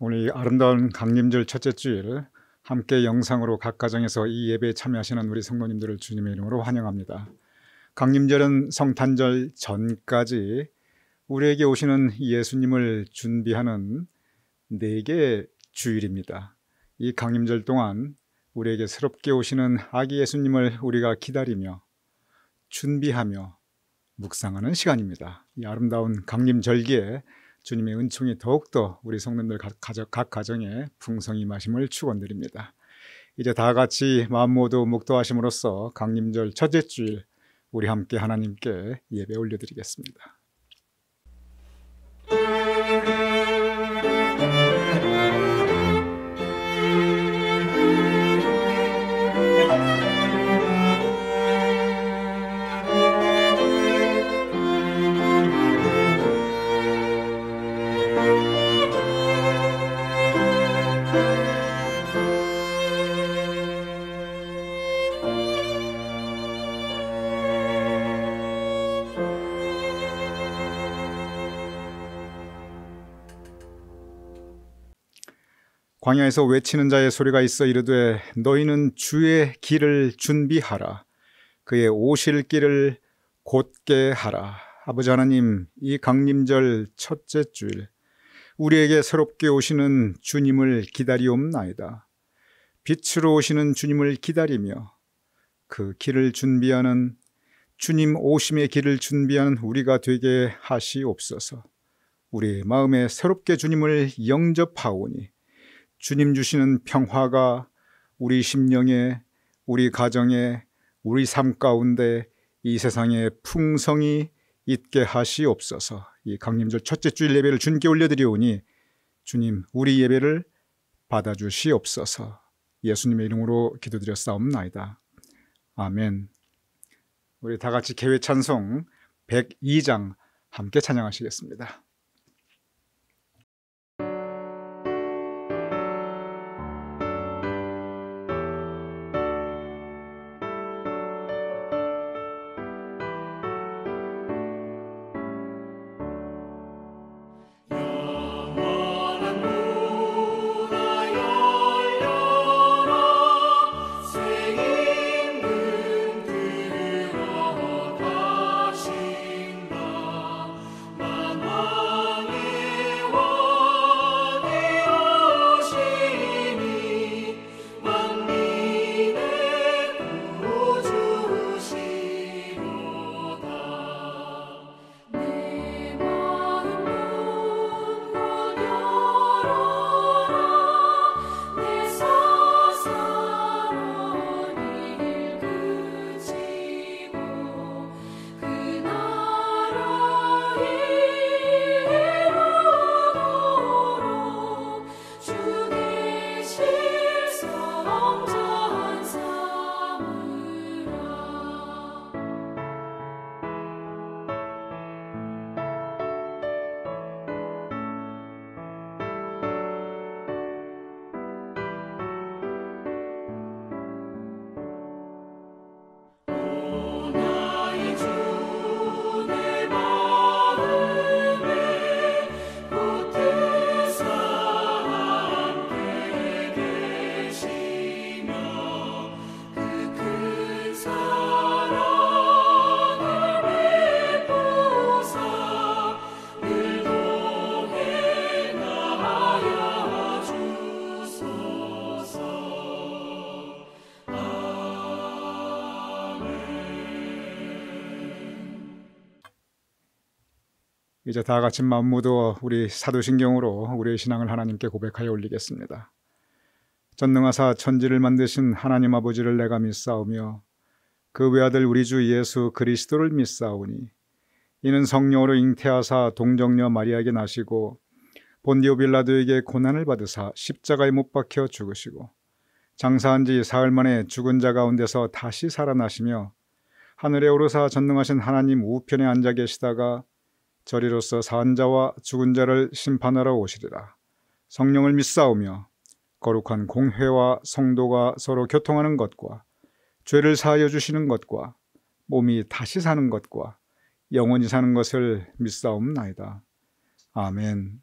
오늘 이 아름다운 강림절 첫째 주일 함께 영상으로 각 가정에서 이 예배에 참여하시는 우리 성도님들을 주님의 이름으로 환영합니다. 강림절은 성탄절 전까지 우리에게 오시는 예수님을 준비하는 4개의 주일입니다. 이 강림절 동안 우리에게 새롭게 오시는 아기 예수님을 우리가 기다리며 준비하며 묵상하는 시간입니다. 이 아름다운 강림절기에 주님의 은총이 더욱더 우리 성도님들 각 가정에 풍성히 임하심을 축원드립니다. 이제 다 같이 마음 모두 묵도하심으로써 강림절 첫째 주일 우리 함께 하나님께 예배 올려드리겠습니다. 광야에서 외치는 자의 소리가 있어 이르되 너희는 주의 길을 준비하라. 그의 오실 길을 곧게 하라. 아버지 하나님, 이 강림절 첫째 주일 우리에게 새롭게 오시는 주님을 기다리옵나이다. 빛으로 오시는 주님을 기다리며 그 길을 준비하는, 주님 오심의 길을 준비하는 우리가 되게 하시옵소서. 우리 마음에 새롭게 주님을 영접하오니 주님 주시는 평화가 우리 심령에, 우리 가정에, 우리 삶 가운데 이 세상에 풍성히 있게 하시옵소서. 이 강림절 첫째 주일 예배를 주님께 올려드리오니 주님 우리 예배를 받아주시옵소서. 예수님의 이름으로 기도드렸사옵나이다. 아멘. 우리 다 같이 개회 찬송 102장 함께 찬양하시겠습니다. 이제 다 같이 마음 모두 우리 사도신경으로 우리의 신앙을 하나님께 고백하여 올리겠습니다. 전능하사 천지를 만드신 하나님 아버지를 내가 믿사오며 그 외아들 우리 주 예수 그리스도를 믿사오니 이는 성령으로 잉태하사 동정녀 마리아에게 나시고 본디오 빌라도에게 고난을 받으사 십자가에 못 박혀 죽으시고 장사한 지 사흘 만에 죽은 자 가운데서 다시 살아나시며 하늘에 오르사 전능하신 하나님 우편에 앉아 계시다가 저리로서 산 자와 죽은 자를 심판하러 오시리라. 성령을 믿사오며 거룩한 공회와 성도가 서로 교통하는 것과 죄를 사하여 주시는 것과 몸이 다시 사는 것과 영원히 사는 것을 믿사옵나이다. 아멘.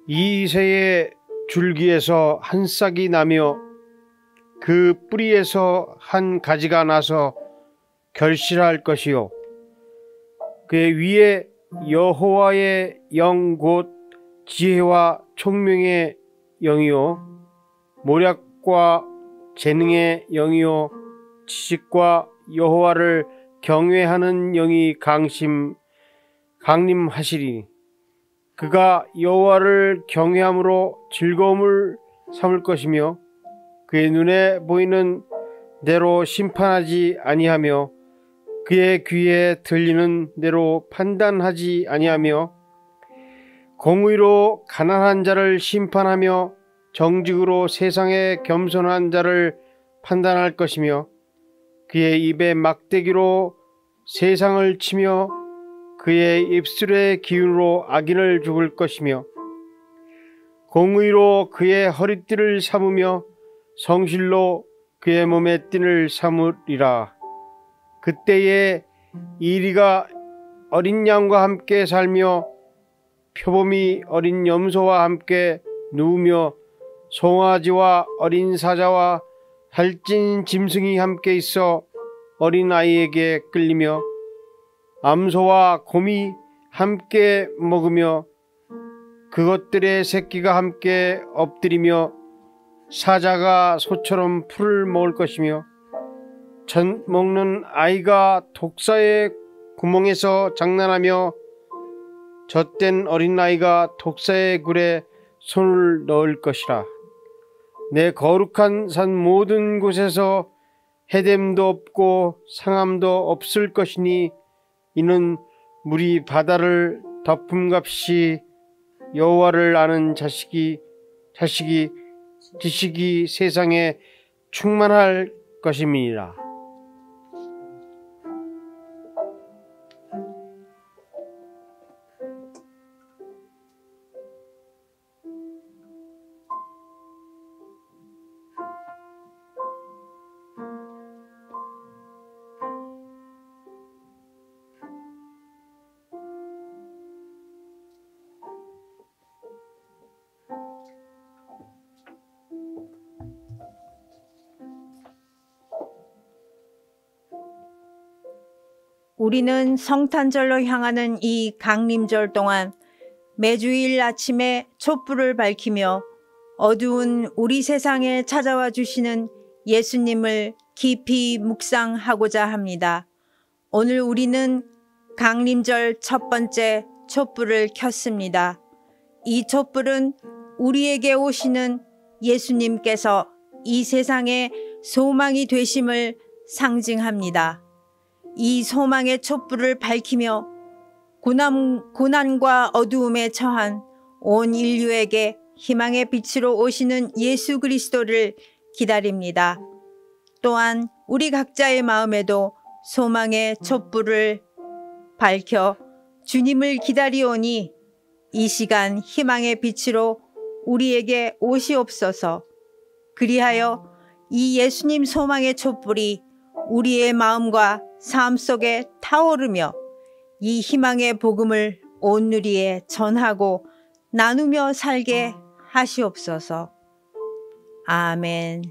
이새의 줄기에서 한 싹이 나며 그 뿌리에서 한 가지가 나서 결실할 것이요 그의 위에 여호와의 영 곧 지혜와 총명의 영이요 모략과 재능의 영이요 지식과 여호와를 경외하는 영이 강림하시리니 그가 여호와를 경외함으로 즐거움을 삼을 것이며 그의 눈에 보이는 대로 심판하지 아니하며 그의 귀에 들리는 대로 판단하지 아니하며 공의로 가난한 자를 심판하며 정직으로 세상에 겸손한 자를 판단할 것이며 그의 입에 막대기로 세상을 치며 그의 입술의 기운으로 악인을 죽을 것이며 공의로 그의 허리띠를 삼으며 성실로 그의 몸에 띠를 삼으리라. 그때에 이리가 어린 양과 함께 살며 표범이 어린 염소와 함께 누우며 송아지와 어린 사자와 살찐 짐승이 함께 있어 어린아이에게 끌리며 암소와 곰이 함께 먹으며 그것들의 새끼가 함께 엎드리며 사자가 소처럼 풀을 먹을 것이며 젖 먹는 아이가 독사의 구멍에서 장난하며 젖된 어린아이가 독사의 굴에 손을 넣을 것이라. 내 거룩한 산 모든 곳에서 해됨도 없고 상함도 없을 것이니 이는 물이 바다를 덮음값이 여호와를 아는 지식이 세상에 충만할 것임이니라. 우리는 성탄절로 향하는 이 강림절 동안 매주일 아침에 촛불을 밝히며 어두운 우리 세상에 찾아와 주시는 예수님을 깊이 묵상하고자 합니다. 오늘 우리는 강림절 첫 번째 촛불을 켰습니다. 이 촛불은 우리에게 오시는 예수님께서 이 세상에 소망이 되심을 상징합니다. 이 소망의 촛불을 밝히며 고난과 어두움에 처한 온 인류에게 희망의 빛으로 오시는 예수 그리스도를 기다립니다. 또한 우리 각자의 마음에도 소망의 촛불을 밝혀 주님을 기다리오니 이 시간 희망의 빛으로 우리에게 오시옵소서. 그리하여 이 예수님 소망의 촛불이 우리의 마음과 삶 속에 타오르며 이 희망의 복음을 온 누리에 전하고 나누며 살게 하시옵소서. 아멘.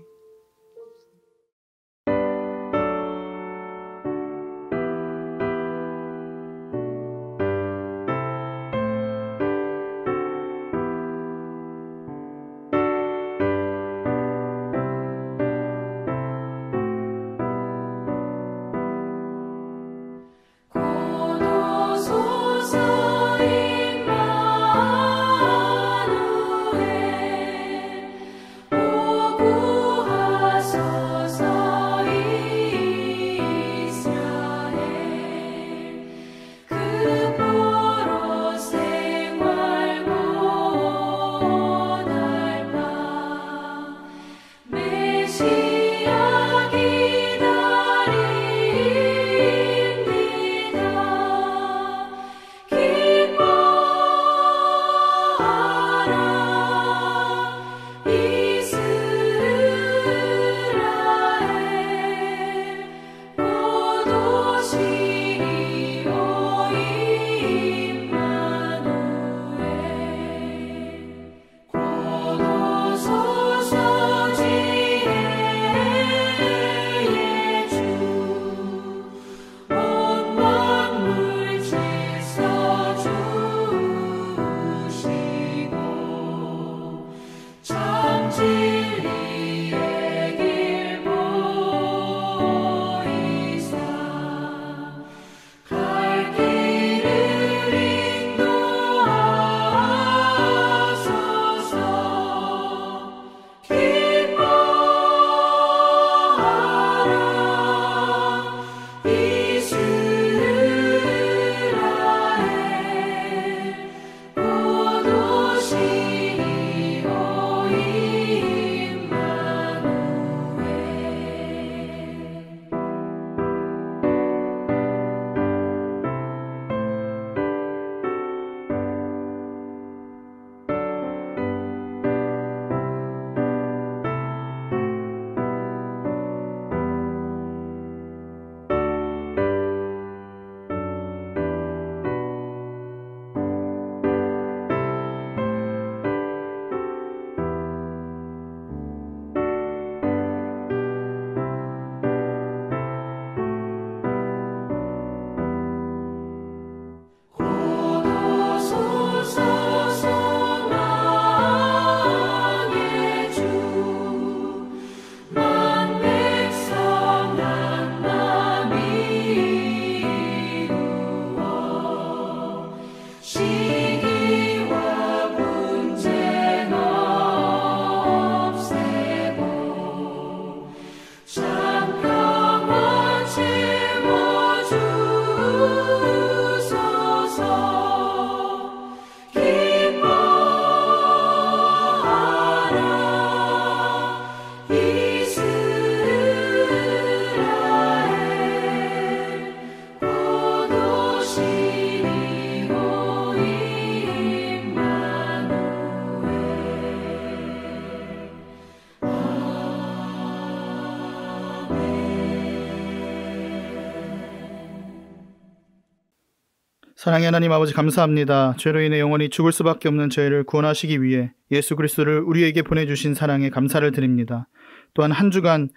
사랑의 하나님 아버지 감사합니다. 죄로 인해 영원히 죽을 수밖에 없는 저희를 구원하시기 위해 예수 그리스도를 우리에게 보내주신 사랑에 감사를 드립니다. 또한 한 주간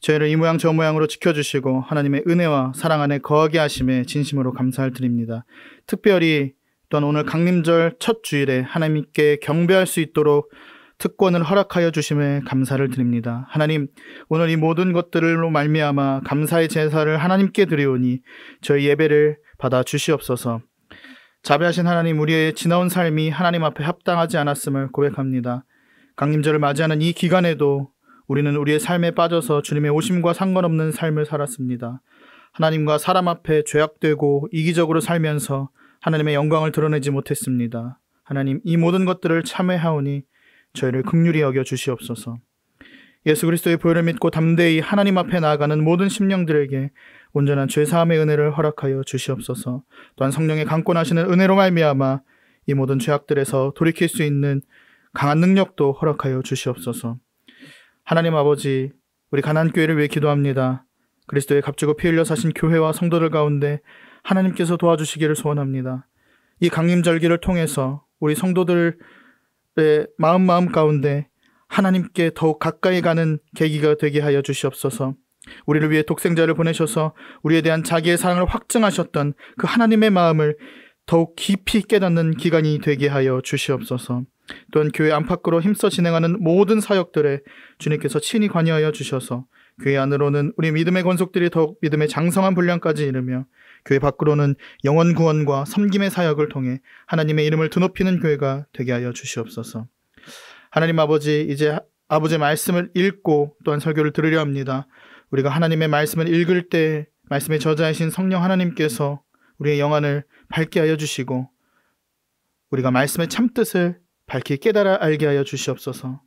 저희를 이 모양 저 모양으로 지켜주시고 하나님의 은혜와 사랑 안에 거하게 하심에 진심으로 감사를 드립니다. 특별히 또한 오늘 강림절 첫 주일에 하나님께 경배할 수 있도록 특권을 허락하여 주심에 감사를 드립니다. 하나님, 오늘 이 모든 것들로 말미암아 감사의 제사를 하나님께 드리오니 저희 예배를 받아 주시옵소서. 자비하신 하나님, 우리의 지나온 삶이 하나님 앞에 합당하지 않았음을 고백합니다. 강림절을 맞이하는 이 기간에도 우리는 우리의 삶에 빠져서 주님의 오심과 상관없는 삶을 살았습니다. 하나님과 사람 앞에 죄악되고 이기적으로 살면서 하나님의 영광을 드러내지 못했습니다. 하나님, 이 모든 것들을 참회하오니 저희를 긍휼히 여겨 주시옵소서. 예수 그리스도의 보혈을 믿고 담대히 하나님 앞에 나아가는 모든 심령들에게 온전한 죄사함의 은혜를 허락하여 주시옵소서. 또한 성령의 강권하시는 은혜로 말미암아 이 모든 죄악들에서 돌이킬 수 있는 강한 능력도 허락하여 주시옵소서. 하나님 아버지, 우리 가난교회를 위해 기도합니다. 그리스도의 값주고 피 흘려 사신 교회와 성도들 가운데 하나님께서 도와주시기를 소원합니다. 이 강림절기를 통해서 우리 성도들의 마음 가운데 하나님께 더욱 가까이 가는 계기가 되게 하여 주시옵소서. 우리를 위해 독생자를 보내셔서 우리에 대한 자기의 사랑을 확증하셨던 그 하나님의 마음을 더욱 깊이 깨닫는 기간이 되게 하여 주시옵소서. 또한 교회 안팎으로 힘써 진행하는 모든 사역들에 주님께서 친히 관여하여 주셔서 교회 안으로는 우리 믿음의 권속들이 더욱 믿음의 장성한 분량까지 이르며 교회 밖으로는 영혼 구원과 섬김의 사역을 통해 하나님의 이름을 드높이는 교회가 되게 하여 주시옵소서. 하나님 아버지, 이제 아버지의 말씀을 읽고 또한 설교를 들으려 합니다. 우리가 하나님의 말씀을 읽을 때 말씀의 저자이신 성령 하나님께서 우리의 영안을 밝게 하여 주시고 우리가 말씀의 참뜻을 밝히 깨달아 알게 하여 주시옵소서.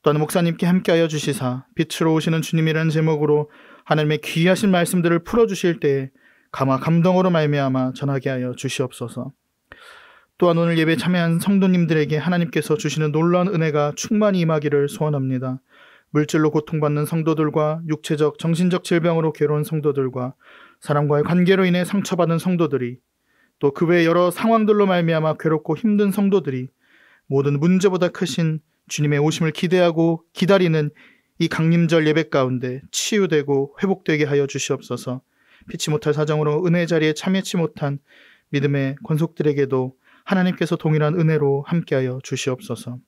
또한 목사님께 함께 하여 주시사 빛으로 오시는 주님이라는 제목으로 하나님의 귀하신 말씀들을 풀어주실 때에 감화 감동으로 말미암아 전하게 하여 주시옵소서. 또한 오늘 예배에 참여한 성도님들에게 하나님께서 주시는 놀라운 은혜가 충만히 임하기를 소원합니다. 물질로 고통받는 성도들과 육체적, 정신적 질병으로 괴로운 성도들과 사람과의 관계로 인해 상처받은 성도들이 또 그 외 여러 상황들로 말미암아 괴롭고 힘든 성도들이 모든 문제보다 크신 주님의 오심을 기대하고 기다리는 이 강림절 예배 가운데 치유되고 회복되게 하여 주시옵소서. 피치 못할 사정으로 은혜 자리에 참여치 못한 믿음의 권속들에게도 하나님께서 동일한 은혜로 함께하여 주시옵소서.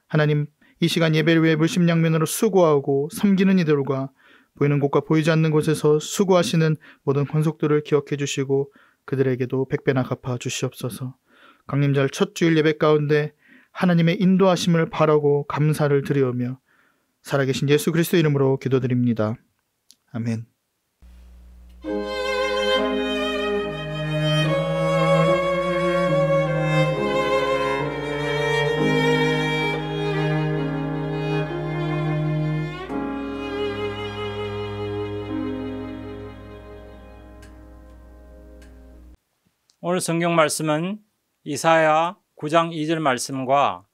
하나님, 이 시간 예배를 위해 물심양면으로 수고하고 섬기는 이들과 보이는 곳과 보이지 않는 곳에서 수고하시는 모든 권속들을 기억해 주시고 그들에게도 백배나 갚아 주시옵소서. 강림절 첫 주일 예배 가운데 하나님의 인도하심을 바라고 감사를 드리오며 살아계신 예수 그리스도 이름으로 기도드립니다. 아멘. 오늘 성경 말씀은 이사야 9장 2절 말씀과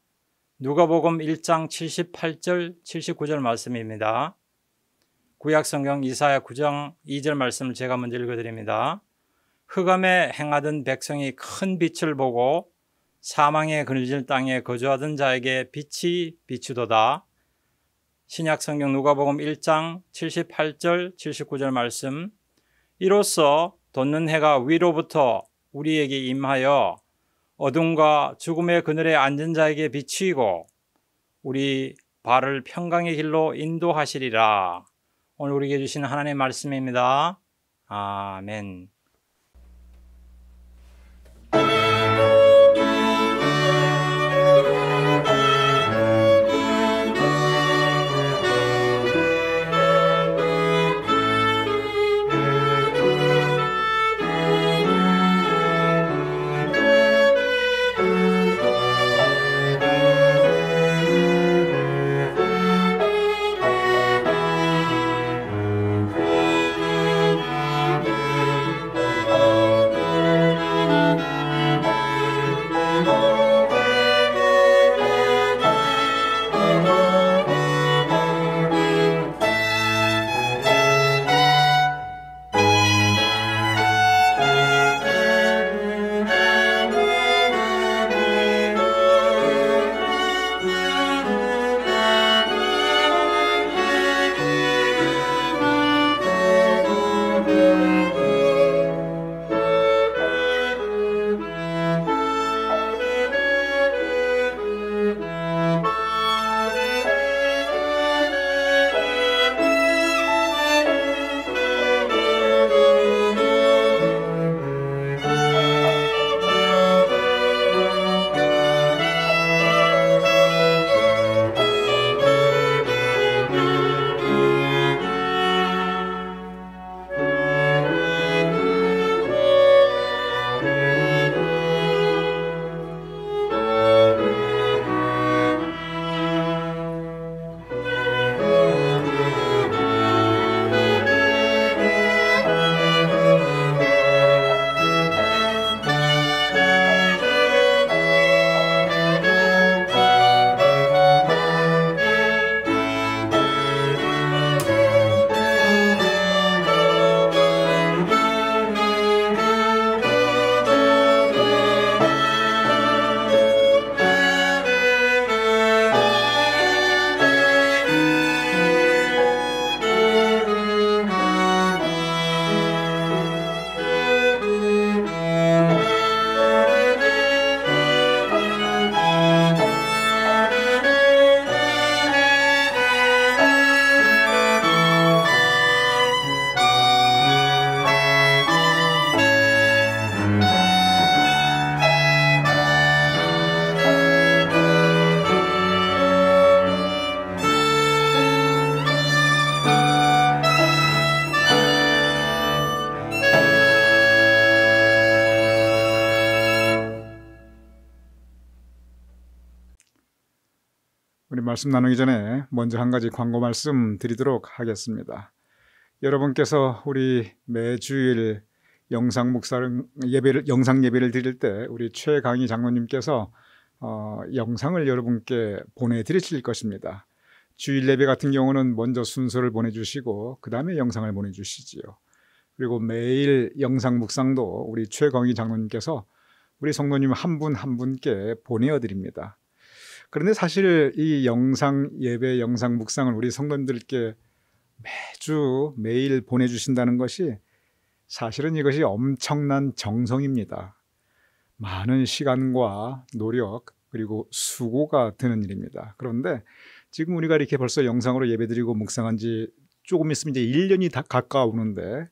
누가복음 1장 78절 79절 말씀입니다. 구약 성경 이사야 9장 2절 말씀을 제가 먼저 읽어드립니다. 흑암에 행하던 백성이 큰 빛을 보고 사망의 그늘진 땅에 거주하던 자에게 빛이 비추도다. 신약 성경 누가복음 1장 78절 79절 말씀. 이로써 돋는 해가 위로부터 우리에게 임하여 어둠과 죽음의 그늘에 앉은 자에게 비추이고 우리 발을 평강의 길로 인도하시리라. 오늘 우리에게 주신 하나님의 말씀입니다. 아멘. 우리 말씀 나누기 전에 먼저 한 가지 광고 말씀 드리도록 하겠습니다. 여러분께서 우리 매주일 영상 예배를 드릴 때 우리 최강희 장로님께서 영상을 여러분께 보내드리실 것입니다. 주일 예배 같은 경우는 먼저 순서를 보내주시고 그 다음에 영상을 보내주시지요. 그리고 매일 영상 묵상도 우리 최강희 장로님께서 우리 성도님 한 분 한 분께 보내드립니다. 그런데 사실 이 영상 예배, 영상 묵상을 우리 성도님들께 매일 보내주신다는 것이 사실은 이것이 엄청난 정성입니다. 많은 시간과 노력 그리고 수고가 드는 일입니다. 그런데 지금 우리가 이렇게 벌써 영상으로 예배드리고 묵상한 지 조금 있으면 이제 1년이 다 가까우는데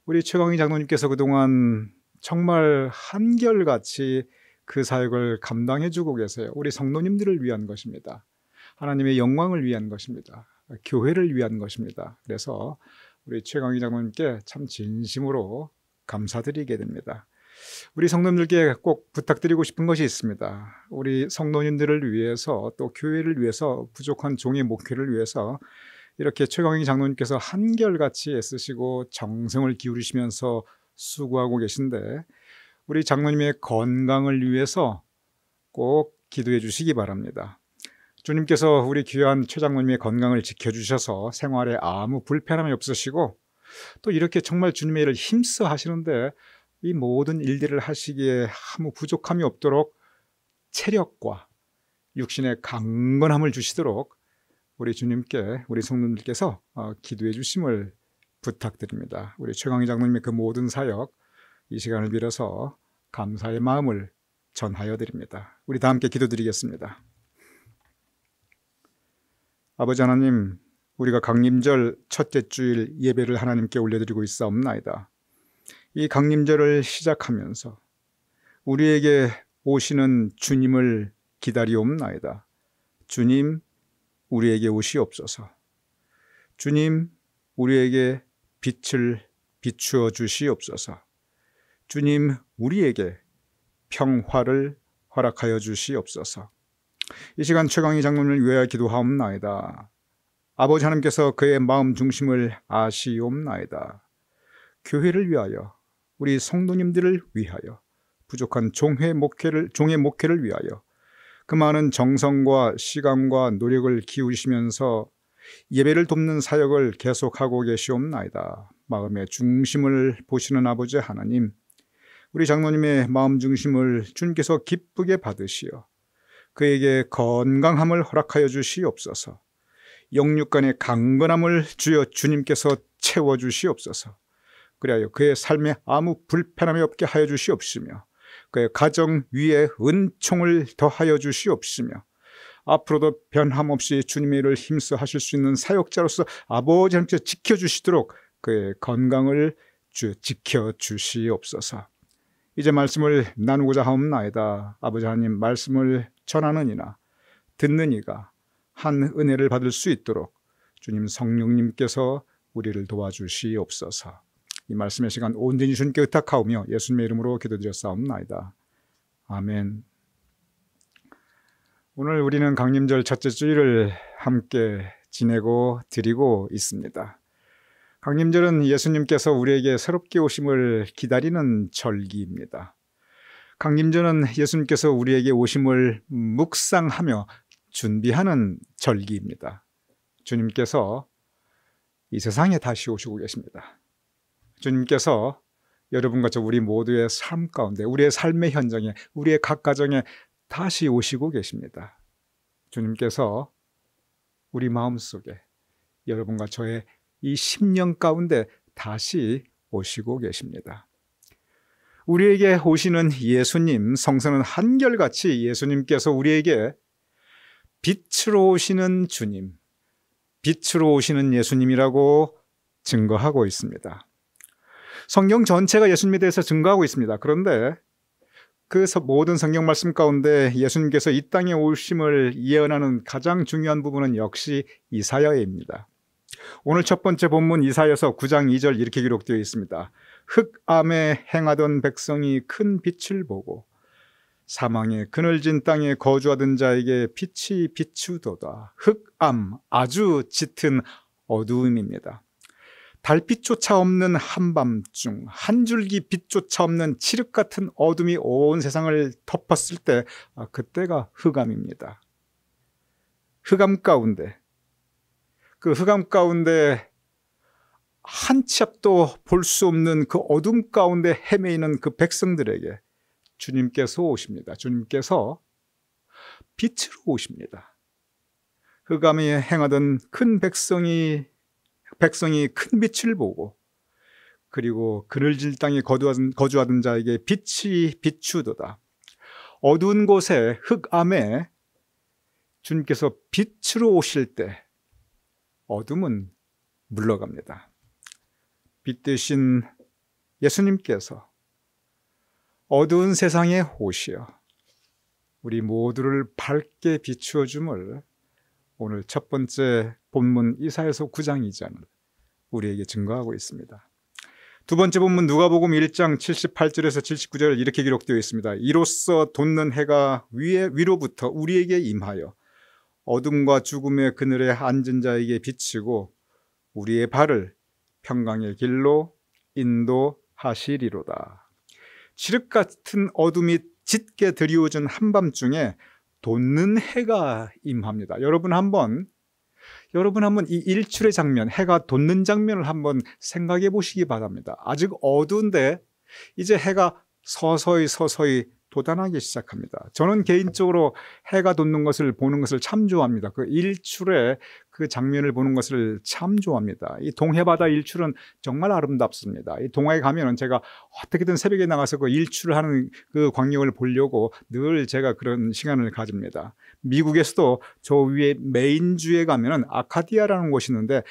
우리 최강희 장로님께서 그동안 정말 한결같이 그 사역을 감당해주고 계세요. 우리 성도님들을 위한 것입니다. 하나님의 영광을 위한 것입니다. 교회를 위한 것입니다. 그래서 우리 최강희 장로님께 참 진심으로 감사드리게 됩니다. 우리 성도님들께 꼭 부탁드리고 싶은 것이 있습니다. 우리 성도님들을 위해서 또 교회를 위해서 부족한 종의 목회를 위해서 이렇게 최강희 장로님께서 한결같이 애쓰시고 정성을 기울이시면서 수고하고 계신데 우리 장로님의 건강을 위해서 꼭 기도해 주시기 바랍니다. 주님께서 우리 귀한 최 장로님의 건강을 지켜주셔서 생활에 아무 불편함이 없으시고 또 이렇게 정말 주님의 일을 힘써 하시는데 이 모든 일들을 하시기에 아무 부족함이 없도록 체력과 육신의 강건함을 주시도록 우리 주님께 우리 성도님들께서 기도해 주심을 부탁드립니다. 우리 최강희 장로님의 그 모든 사역 이 시간을 빌어서 감사의 마음을 전하여 드립니다. 우리 다 함께 기도드리겠습니다. 아버지 하나님, 우리가 강림절 첫째 주일 예배를 하나님께 올려드리고 있사옵나이다. 이 강림절을 시작하면서 우리에게 오시는 주님을 기다리옵나이다. 주님, 우리에게 오시옵소서. 주님, 우리에게 빛을 비추어 주시옵소서. 주님, 우리에게 평화를 허락하여 주시옵소서. 이 시간 최강희 장로님을 위하여 기도하옵나이다. 아버지 하나님께서 그의 마음 중심을 아시옵나이다. 교회를 위하여, 우리 성도님들을 위하여, 부족한 종의 목회를 위하여 그 많은 정성과 시간과 노력을 기울이시면서 예배를 돕는 사역을 계속하고 계시옵나이다. 마음의 중심을 보시는 아버지 하나님, 우리 장로님의 마음 중심을 주님께서 기쁘게 받으시어 그에게 건강함을 허락하여 주시옵소서. 영육간의 강건함을 주여 주님께서 채워주시옵소서. 그리하여 그의 삶에 아무 불편함이 없게 하여 주시옵시며 그의 가정 위에 은총을 더하여 주시옵시며 앞으로도 변함없이 주님의 일을 힘써 하실 수 있는 사역자로서 아버지 하나님께서 지켜주시도록 그의 건강을 지켜주시옵소서. 이제 말씀을 나누고자 하옵나이다. 아버지 하나님, 말씀을 전하는 이나 듣는 이가 한 은혜를 받을 수 있도록 주님 성령님께서 우리를 도와주시옵소서. 이 말씀의 시간 온전히 주님께 의탁하오며 예수님의 이름으로 기도드렸사옵나이다. 아멘. 오늘 우리는 강림절 첫째 주일을 함께 지내고 드리고 있습니다. 강림절은 예수님께서 우리에게 새롭게 오심을 기다리는 절기입니다. 강림절은 예수님께서 우리에게 오심을 묵상하며 준비하는 절기입니다. 주님께서 이 세상에 다시 오시고 계십니다. 주님께서 여러분과 저 우리 모두의 삶 가운데, 우리의 삶의 현장에, 우리의 각 가정에 다시 오시고 계십니다. 주님께서 우리 마음속에 여러분과 저의 이 10년 가운데 다시 오시고 계십니다. 우리에게 오시는 예수님, 성서는 한결같이 예수님께서 우리에게 빛으로 오시는 주님, 빛으로 오시는 예수님이라고 증거하고 있습니다. 성경 전체가 예수님에 대해서 증거하고 있습니다. 그런데 그 모든 성경 말씀 가운데 예수님께서 이 땅에 오심을 예언하는 가장 중요한 부분은 역시 이사야입니다. 오늘 첫 번째 본문 이사야서 9장 2절 이렇게 기록되어 있습니다. 흑암에 행하던 백성이 큰 빛을 보고 사망의 그늘진 땅에 거주하던 자에게 빛이 비추도다. 흑암, 아주 짙은 어두움입니다. 달빛조차 없는 한밤중, 한 줄기 빛조차 없는 칠흑 같은 어둠이 온 세상을 덮었을 때, 그때가 흑암입니다. 흑암 가운데, 그 흑암 가운데 한 치 앞도 볼 수 없는 그 어둠 가운데 헤매이는 그 백성들에게 주님께서 오십니다. 주님께서 빛으로 오십니다. 흑암에 행하던 큰 백성이 큰 빛을 보고, 그리고 그늘질 땅에 거주하던 자에게 빛이 비추도다. 어두운 곳에 흑암에 주님께서 빛으로 오실 때 어둠은 물러갑니다. 빛 대신 예수님께서 어두운 세상에 오시어 우리 모두를 밝게 비추어 줌을 오늘 첫 번째 본문 이사야서 9장 2장 우리에게 증거하고 있습니다. 두 번째 본문 누가복음 1장 78절에서 79절 이렇게 기록되어 있습니다. 이로써 돋는 해가 위로부터 우리에게 임하여 어둠과 죽음의 그늘에 앉은 자에게 비치고 우리의 발을 평강의 길로 인도하시리로다. 칠흑 같은 어둠이 짙게 드리워진 한밤중에 돋는 해가 임합니다. 여러분 한번 이 일출의 장면, 해가 돋는 장면을 한번 생각해 보시기 바랍니다. 아직 어두운데 이제 해가 서서히 돋아나기 시작합니다. 저는 개인적으로 해가 돋는 것을 보는 것을 참 좋아합니다. 그 일출의 그 장면을 보는 것을 참 좋아합니다. 이 동해바다 일출은 정말 아름답습니다. 이 동해에 가면은 제가 어떻게든 새벽에 나가서 그 일출을 하는 그 광경을 보려고 늘 제가 그런 시간을 가집니다. 미국에서도 저 위에 메인주에 가면은 아카디아라는 곳이 있는데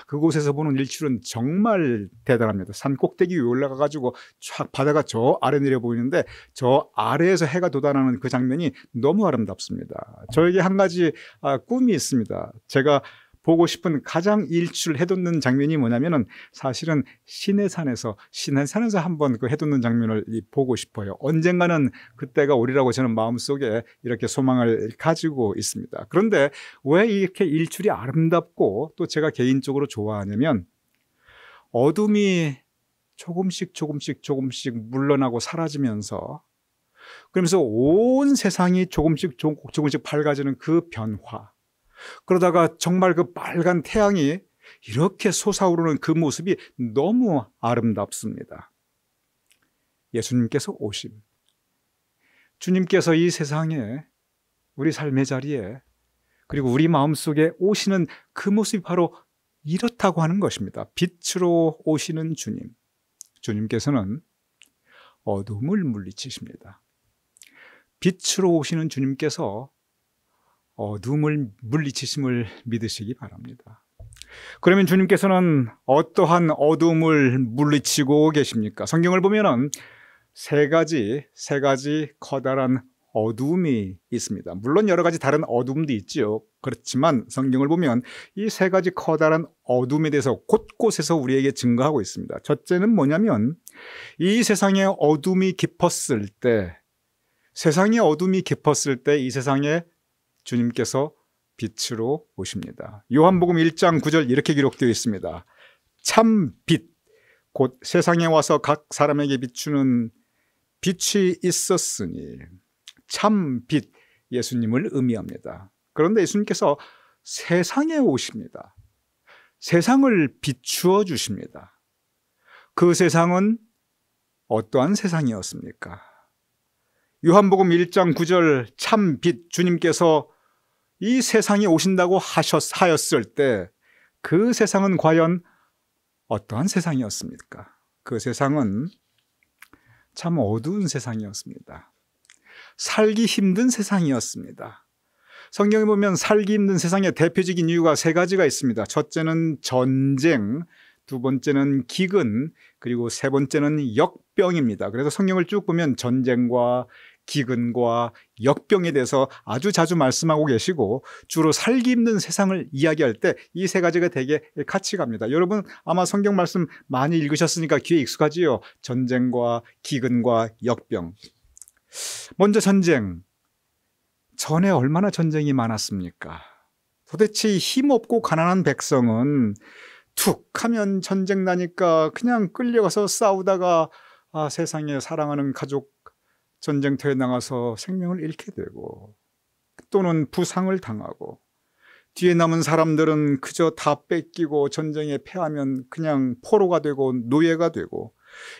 그곳에서 보는 일출은 정말 대단합니다. 산 꼭대기 위에 올라가 가지고 쫙 바다가 저 아래 내려 보이는데 저 아래에서 해가 돋아나는 그 장면이 너무 아름답습니다. 저에게 한 가지 꿈이 있습니다. 제가 보고 싶은 가장 일출 해돋는 장면이 뭐냐면은 사실은 신해산에서 한번 그 해돋는 장면을 보고 싶어요. 언젠가는 그때가 오리라고 저는 마음속에 이렇게 소망을 가지고 있습니다. 그런데 왜 이렇게 일출이 아름답고 또 제가 개인적으로 좋아하냐면 어둠이 조금씩 물러나고 사라지면서 그러면서 온 세상이 조금씩 밝아지는 그 변화, 그러다가 정말 그 빨간 태양이 이렇게 솟아오르는 그 모습이 너무 아름답습니다. 예수님께서 오심, 주님께서 이 세상에 우리 삶의 자리에 그리고 우리 마음속에 오시는 그 모습이 바로 이렇다고 하는 것입니다. 빛으로 오시는 주님, 주님께서는 어둠을 물리치십니다. 빛으로 오시는 주님께서 어둠을 물리치심을 믿으시기 바랍니다. 그러면 주님께서는 어떠한 어둠을 물리치고 계십니까? 성경을 보면은 세 가지 커다란 어둠이 있습니다. 물론 여러 가지 다른 어둠도 있지요. 그렇지만 성경을 보면 이 세 가지 커다란 어둠에 대해서 곳곳에서 우리에게 증거하고 있습니다. 첫째는 뭐냐면 이 세상에 어둠이 깊었을 때 이 세상에 주님께서 빛으로 오십니다. 요한복음 1장 9절 이렇게 기록되어 있습니다. 참 빛, 곧 세상에 와서 각 사람에게 비추는 빛이 있었으니. 참 빛, 예수님을 의미합니다. 그런데 예수님께서 세상에 오십니다. 세상을 비추어 주십니다. 그 세상은 어떠한 세상이었습니까? 요한복음 1장 9절 참 빛, 주님께서 이 세상에 오신다고 하였을 때 그 세상은 과연 어떠한 세상이었습니까? 그 세상은 참 어두운 세상이었습니다. 살기 힘든 세상이었습니다. 성경에 보면 살기 힘든 세상의 대표적인 이유가 세 가지가 있습니다. 첫째는 전쟁, 두 번째는 기근, 그리고 세 번째는 역병입니다. 그래서 성경을 쭉 보면 전쟁과 기근과 역병에 대해서 아주 자주 말씀하고 계시고 주로 살기 힘든 세상을 이야기할 때 이 세 가지가 되게 같이 갑니다. 여러분 아마 성경 말씀 많이 읽으셨으니까 귀에 익숙하지요. 전쟁과 기근과 역병. 먼저 전쟁. 전에 얼마나 전쟁이 많았습니까? 도대체 힘없고 가난한 백성은 툭 하면 전쟁 나니까 그냥 끌려가서 싸우다가 세상에 사랑하는 가족 전쟁터에 나가서 생명을 잃게 되고 또는 부상을 당하고 뒤에 남은 사람들은 그저 다 뺏기고 전쟁에 패하면 그냥 포로가 되고 노예가 되고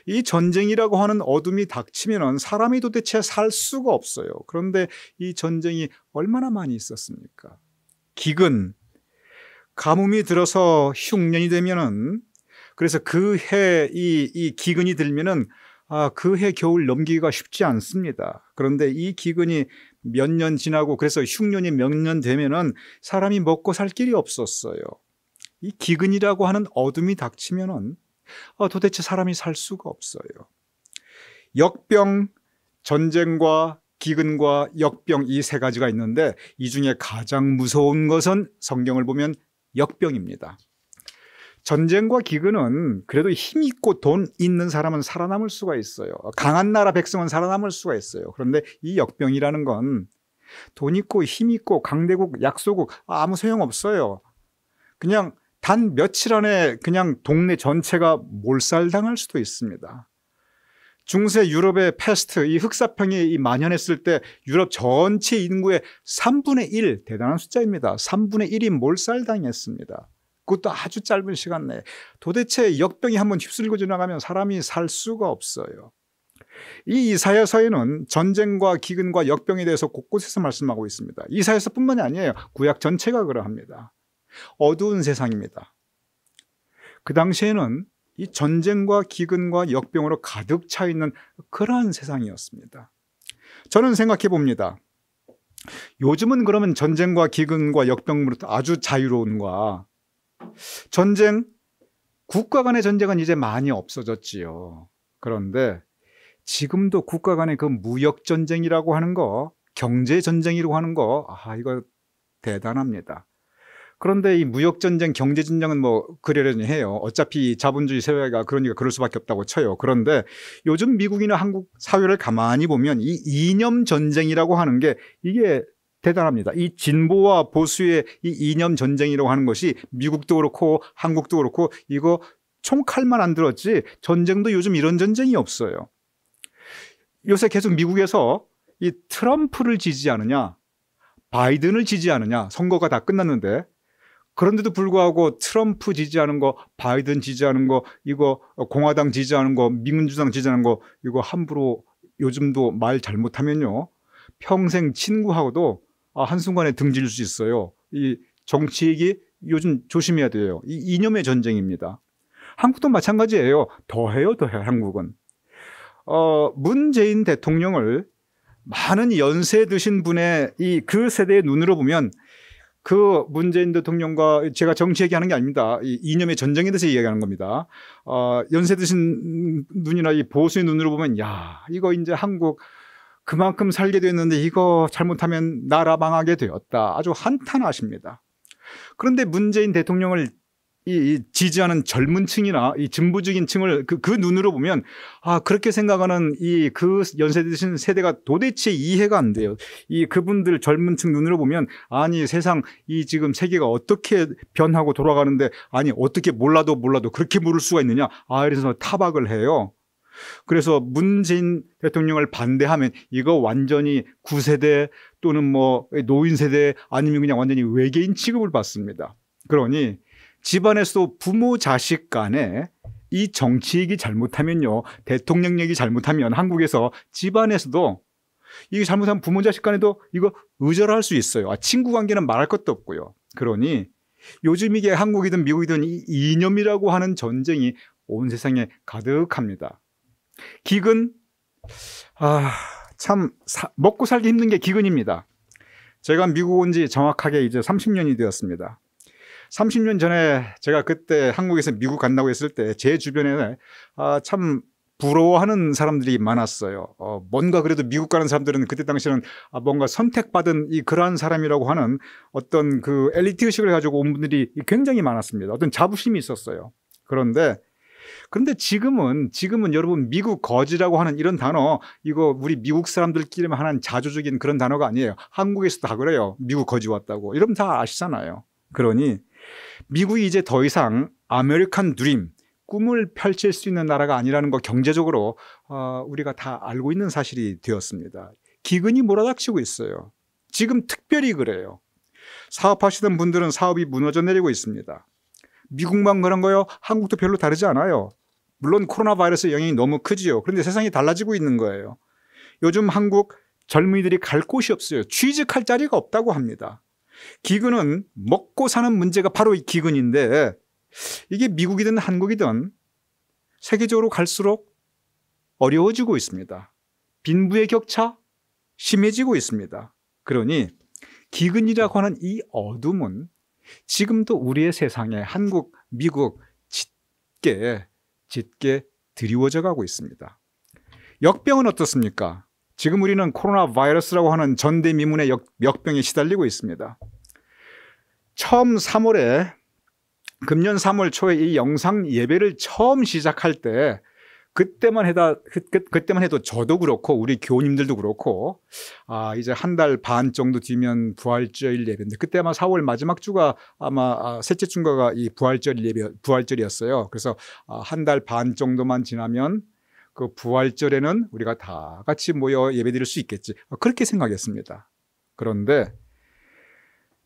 이 전쟁이라고 하는 어둠이 닥치면 사람이 도대체 살 수가 없어요. 그런데 이 전쟁이 얼마나 많이 있었습니까? 기근, 가뭄이 들어서 흉년이 되면은 그래서 그 해 이 기근이 들면은 그 해 겨울 넘기기가 쉽지 않습니다. 그런데 이 기근이 몇 년 지나고 그래서 흉년이 몇 년 되면은 사람이 먹고 살 길이 없었어요. 이 기근이라고 하는 어둠이 닥치면은 도대체 사람이 살 수가 없어요. 역병, 전쟁과 기근과 역병 이 세 가지가 있는데 이 중에 가장 무서운 것은 성경을 보면 역병입니다. 전쟁과 기근은 그래도 힘 있고 돈 있는 사람은 살아남을 수가 있어요. 강한 나라 백성은 살아남을 수가 있어요. 그런데 이 역병이라는 건 돈 있고 힘 있고 강대국, 약소국 아무 소용없어요. 그냥 단 며칠 안에 그냥 동네 전체가 몰살당할 수도 있습니다. 중세 유럽의 패스트, 이 흑사병이 만연했을 때 유럽 전체 인구의 3분의 1, 대단한 숫자입니다. 3분의 1이 몰살당했습니다. 그것도 아주 짧은 시간 내에. 도대체 역병이 한번 휩쓸고 지나가면 사람이 살 수가 없어요. 이 이사야서에는 전쟁과 기근과 역병에 대해서 곳곳에서 말씀하고 있습니다. 이사야서뿐만이 아니에요. 구약 전체가 그러합니다. 어두운 세상입니다. 그 당시에는 이 전쟁과 기근과 역병으로 가득 차 있는 그러한 세상이었습니다. 저는 생각해 봅니다. 요즘은 그러면 전쟁과 기근과 역병으로부터 아주 자유로운가? 전쟁, 국가 간의 전쟁은 이제 많이 없어졌지요. 그런데 지금도 국가 간의 그 무역 전쟁이라고 하는 거, 경제 전쟁이라고 하는 거, 이거 대단합니다. 그런데 이 무역 전쟁, 경제 전쟁은 뭐 그러려니 해요. 어차피 자본주의 사회가 그러니까 그럴 수밖에 없다고 쳐요. 그런데 요즘 미국이나 한국 사회를 가만히 보면 이 이념 전쟁이라고 하는 게 이게 대단합니다. 이 진보와 보수의 이 이념 전쟁이라고 하는 것이 미국도 그렇고 한국도 그렇고 이거 총칼만 안 들었지 전쟁도 요즘 이런 전쟁이 없어요. 요새 계속 미국에서 이 트럼프를 지지하느냐 바이든을 지지하느냐 선거가 다 끝났는데 그런데도 불구하고 트럼프 지지하는 거 바이든 지지하는 거 이거 공화당 지지하는 거 민주당 지지하는 거 이거 함부로 요즘도 말 잘못하면요 평생 친구하고도 한순간에 등질 수 있어요. 이 정치 얘기 요즘 조심해야 돼요. 이 이념의 전쟁입니다. 한국도 마찬가지예요. 더해요 한국은. 문재인 대통령을 많은 연세 드신 분의 그 세대의 눈으로 보면 그 문재인 대통령과 제가 정치 얘기하는 게 아닙니다. 이 이념의 전쟁에 대해서 이야기하는 겁니다. 연세 드신 눈이나 이 보수의 눈으로 보면 야 이거 이제 한국 그만큼 살게 됐는데 이거 잘못하면 나라 망하게 되었다. 아주 한탄하십니다. 그런데 문재인 대통령을 이 지지하는 젊은 층이나 이 진보적인 층을 그 눈으로 보면 그렇게 생각하는 그 연세 드신 세대가 도대체 이해가 안 돼요. 그분들 젊은 층 눈으로 보면 아니 세상 이 지금 세계가 어떻게 변하고 돌아가는데 아니 어떻게 몰라도 그렇게 모를 수가 있느냐. 이래서 타박을 해요. 그래서 문재인 대통령을 반대하면 이거 완전히 구세대 또는 뭐 노인 세대 아니면 그냥 완전히 외계인 취급을 받습니다. 그러니 집안에서도 부모 자식 간에 이 정치 얘기 잘못하면요 대통령 얘기 잘못하면 한국에서 집안에서도 이게 잘못하면 부모 자식 간에도 이거 의절할 수 있어요. 친구 관계는 말할 것도 없고요. 그러니 요즘 이게 한국이든 미국이든 이 이념이라고 하는 전쟁이 온 세상에 가득합니다. 기근 참 먹고 살기 힘든 게 기근입니다. 제가 미국 온 지 정확하게 이제 30년이 되었습니다. 30년 전에 제가 그때 한국에서 미국 간다고 했을 때 제 주변에 참 부러워하는 사람들이 많았어요. 뭔가 그래도 미국 가는 사람들은 그때 당시에는 뭔가 선택받은 그러한 사람이라고 하는 어떤 그 엘리트 의식을 가지고 온 분들이 굉장히 많았습니다. 어떤 자부심이 있었어요. 그런데 그런데 지금은 여러분 미국 거지라고 하는 이런 단어, 이거 우리 미국 사람들끼리만 하는 자조적인 그런 단어가 아니에요. 한국에서 다 그래요. 미국 거지 왔다고. 여러분 다 아시잖아요. 그러니 미국이 이제 더 이상 아메리칸 드림, 꿈을 펼칠 수 있는 나라가 아니라는 거 경제적으로 우리가 다 알고 있는 사실이 되었습니다. 기근이 몰아닥치고 있어요. 지금 특별히 그래요. 사업하시던 분들은 사업이 무너져 내리고 있습니다. 미국만 그런 거요? 한국도 별로 다르지 않아요. 물론 코로나 바이러스의 영향이 너무 크지요. 그런데 세상이 달라지고 있는 거예요. 요즘 한국 젊은이들이 갈 곳이 없어요. 취직할 자리가 없다고 합니다. 기근은 먹고 사는 문제가 바로 이 기근인데, 이게 미국이든 한국이든 세계적으로 갈수록 어려워지고 있습니다. 빈부의 격차 심해지고 있습니다. 그러니 기근이라고 하는 이 어둠은 지금도 우리의 세상에 한국, 미국 짙게 드리워져 가고 있습니다. 역병은 어떻습니까? 지금 우리는 코로나 바이러스라고 하는 전대미문의 역병에 시달리고 있습니다. 처음 3월에 금년 3월 초에 이 영상 예배를 처음 시작할 때 그때만 해도 저도 그렇고 우리 교우님들도 그렇고 이제 한 달 반 정도 뒤면 부활절 예배인데, 그때 아마 4월 마지막 주가 아마 셋째 주인가가 이 부활절이었어요. 그래서 한 달 반 정도만 지나면 그 부활절에는 우리가 다 같이 모여 예배드릴 수 있겠지, 그렇게 생각했습니다. 그런데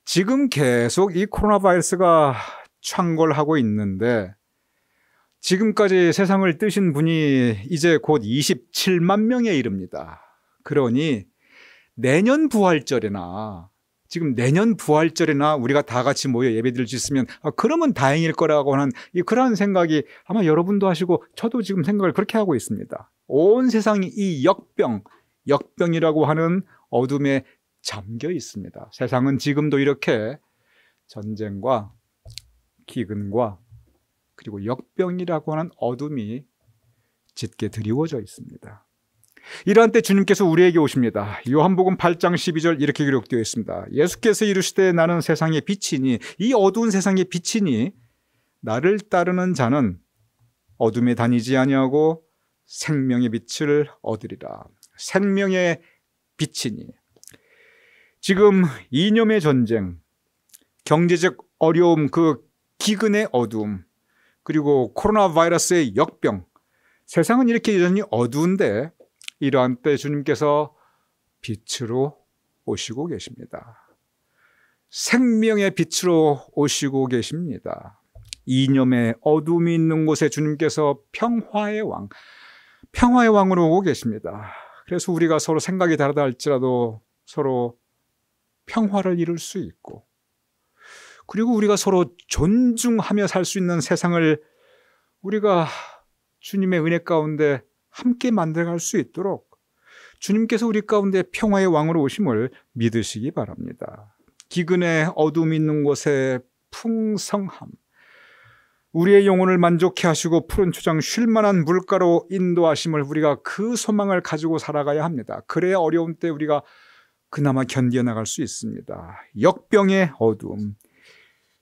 지금 계속 이 코로나 바이러스가 창궐하고 있는데, 지금까지 세상을 뜨신 분이 이제 곧 27만 명에 이릅니다. 그러니 내년 부활절에나 우리가 다 같이 모여 예배드릴 수 있으면 그러면 다행일 거라고 하는 그러한 생각이 아마 여러분도 하시고 저도 지금 생각을 그렇게 하고 있습니다. 온 세상이 이 역병이라고 하는 어둠에 잠겨 있습니다. 세상은 지금도 이렇게 전쟁과 기근과 그리고 역병이라고 하는 어둠이 짙게 드리워져 있습니다. 이러한 때 주님께서 우리에게 오십니다. 요한복음 8장 12절 이렇게 기록되어 있습니다. 예수께서 이르시되 나는 세상의 빛이니, 이 어두운 세상의 빛이니 나를 따르는 자는 어둠에 다니지 아니하고 생명의 빛을 얻으리라. 생명의 빛이니, 지금 이념의 전쟁, 경제적 어려움, 그 기근의 어둠, 그리고 코로나 바이러스의 역병, 세상은 이렇게 여전히 어두운데 이러한 때 주님께서 빛으로 오시고 계십니다. 생명의 빛으로 오시고 계십니다. 이념의 어둠이 있는 곳에 주님께서 평화의 왕으로 오고 계십니다. 그래서 우리가 서로 생각이 다르다 할지라도 서로 평화를 이룰 수 있고, 그리고 우리가 서로 존중하며 살 수 있는 세상을 우리가 주님의 은혜 가운데 함께 만들어갈 수 있도록 주님께서 우리 가운데 평화의 왕으로 오심을 믿으시기 바랍니다. 기근의 어둠이 있는 곳에 풍성함, 우리의 영혼을 만족해 하시고 푸른 초장 쉴 만한 물가로 인도하심을 우리가 그 소망을 가지고 살아가야 합니다. 그래야 어려운 때 우리가 그나마 견뎌나갈 수 있습니다. 역병의 어둠,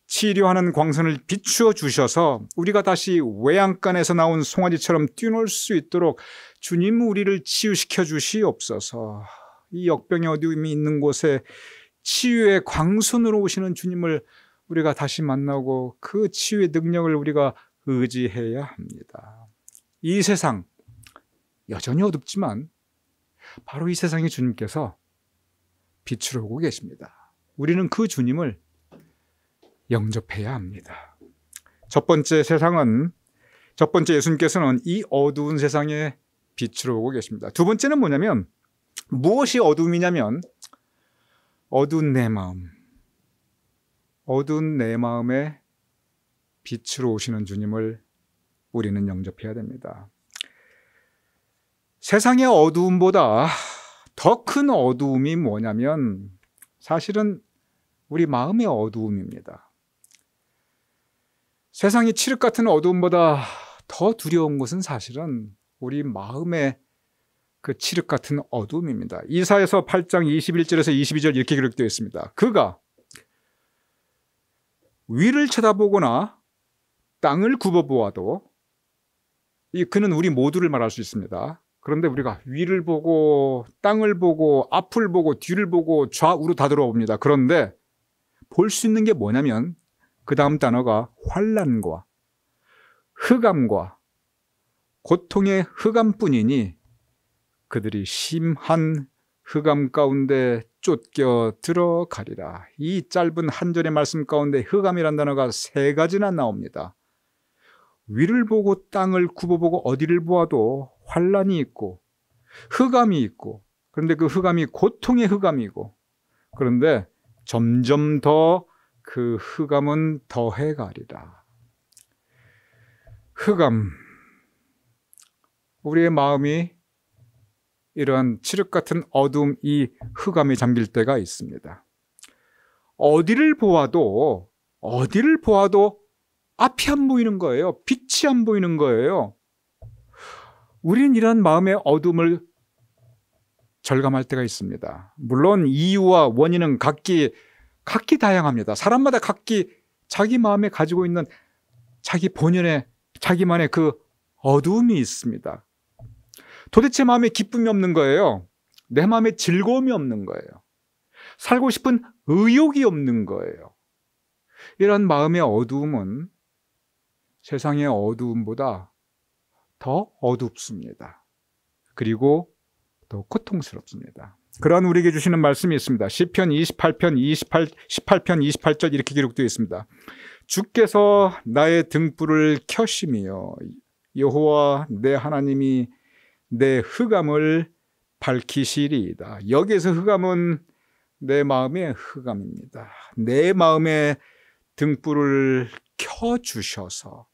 치료하는 광선을 비추어 주셔서 우리가 다시 외양간에서 나온 송아지처럼 뛰놀 수 있도록 주님 우리를 치유시켜 주시옵소서. 이 역병의 어둠이 있는 곳에 치유의 광선으로 오시는 주님을 우리가 다시 만나고 그 치유의 능력을 우리가 의지해야 합니다. 이 세상 여전히 어둡지만 바로 이 세상에 주님께서 빛으로 오고 계십니다. 우리는 그 주님을 영접해야 합니다. 첫 번째 예수님께서는 이 어두운 세상에 빛으로 오고 계십니다. 두 번째는 뭐냐면, 무엇이 어둠이냐면 어두운 내 마음에 빛으로 오시는 주님을 우리는 영접해야 됩니다. 세상의 어두움보다 더 큰 어두움이 뭐냐면 사실은 우리 마음의 어두움입니다. 세상이 칠흑 같은 어두움보다 더 두려운 것은 사실은 우리 마음의 그 칠흑 같은 어두움입니다. 이사야서 8장 21절에서 22절 이렇게 기록되어 있습니다. 그가 위를 쳐다보거나 땅을 굽어보아도 그는 우리 모두를 말할 수 있습니다. 그런데 우리가 위를 보고 땅을 보고 앞을 보고 뒤를 보고 좌우로 다 돌아봅니다. 그런데 볼 수 있는 게 뭐냐면 그 다음 단어가 환난과 흑암과 고통의 흑암뿐이니 그들이 심한 흑암 가운데 쫓겨 들어가리라. 이 짧은 한 절의 말씀 가운데 흑암이라는 단어가 3가지나 나옵니다. 위를 보고 땅을 굽어보고 어디를 보아도 환난이 있고 흑암이 있고, 그런데 그 흑암이 고통의 흑암이고, 그런데 점점 더 그 흑암은 더해가리라. 흑암, 우리의 마음이 이러한 칠흑 같은 어두움, 이 흑암에 잠길 때가 있습니다. 어디를 보아도 앞이 안 보이는 거예요. 빛이 안 보이는 거예요. 우리는 이러한 마음의 어둠을 절감할 때가 있습니다. 물론 이유와 원인은 각기 다양합니다. 사람마다 각기 자기 마음에 가지고 있는 자기 본연의 자기만의 그 어두움이 있습니다. 도대체 마음에 기쁨이 없는 거예요. 내 마음에 즐거움이 없는 거예요. 살고 싶은 의욕이 없는 거예요. 이런 마음의 어두움은 세상의 어두움보다 더 어둡습니다. 그리고 더 고통스럽습니다. 그러한 우리에게 주시는 말씀이 있습니다. 시편 18편 28절 이렇게 기록되어 있습니다. 주께서 나의 등불을 켜시며 여호와 내 하나님이 내 흑암을 밝히시리이다. 여기에서 흑암은 내 마음의 흑암입니다. 내 마음의 등불을 켜주셔서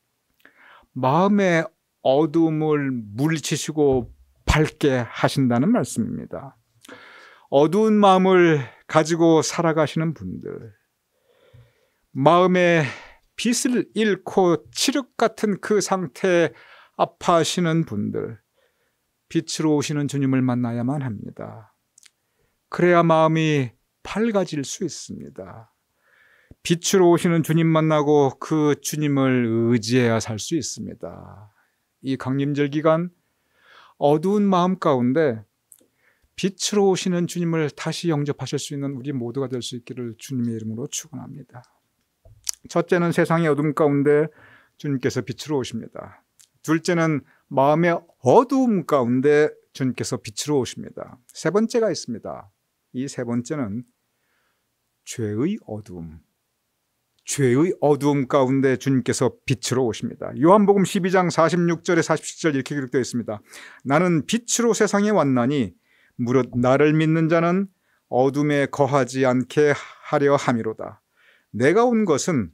마음의 어두움을 물리치시고 밝게 하신다는 말씀입니다. 어두운 마음을 가지고 살아가시는 분들, 마음의 빛을 잃고 칠흑 같은 그 상태에 아파하시는 분들, 빛으로 오시는 주님을 만나야만 합니다. 그래야 마음이 밝아질 수 있습니다. 빛으로 오시는 주님 만나고 그 주님을 의지해야 살 수 있습니다. 이 강림절 기간 어두운 마음 가운데 빛으로 오시는 주님을 다시 영접하실 수 있는 우리 모두가 될 수 있기를 주님의 이름으로 축원합니다. 첫째는 세상의 어둠 가운데 주님께서 빛으로 오십니다. 둘째는 마음의 어두움 가운데 주님께서 빛으로 오십니다. 세 번째가 있습니다. 이 세 번째는 죄의 어두움 가운데 주님께서 빛으로 오십니다. 요한복음 12장 46절에 47절 이렇게 기록되어 있습니다. 나는 빛으로 세상에 왔나니 무릇 나를 믿는 자는 어둠에 거하지 않게 하려 함이로다. 내가 온 것은,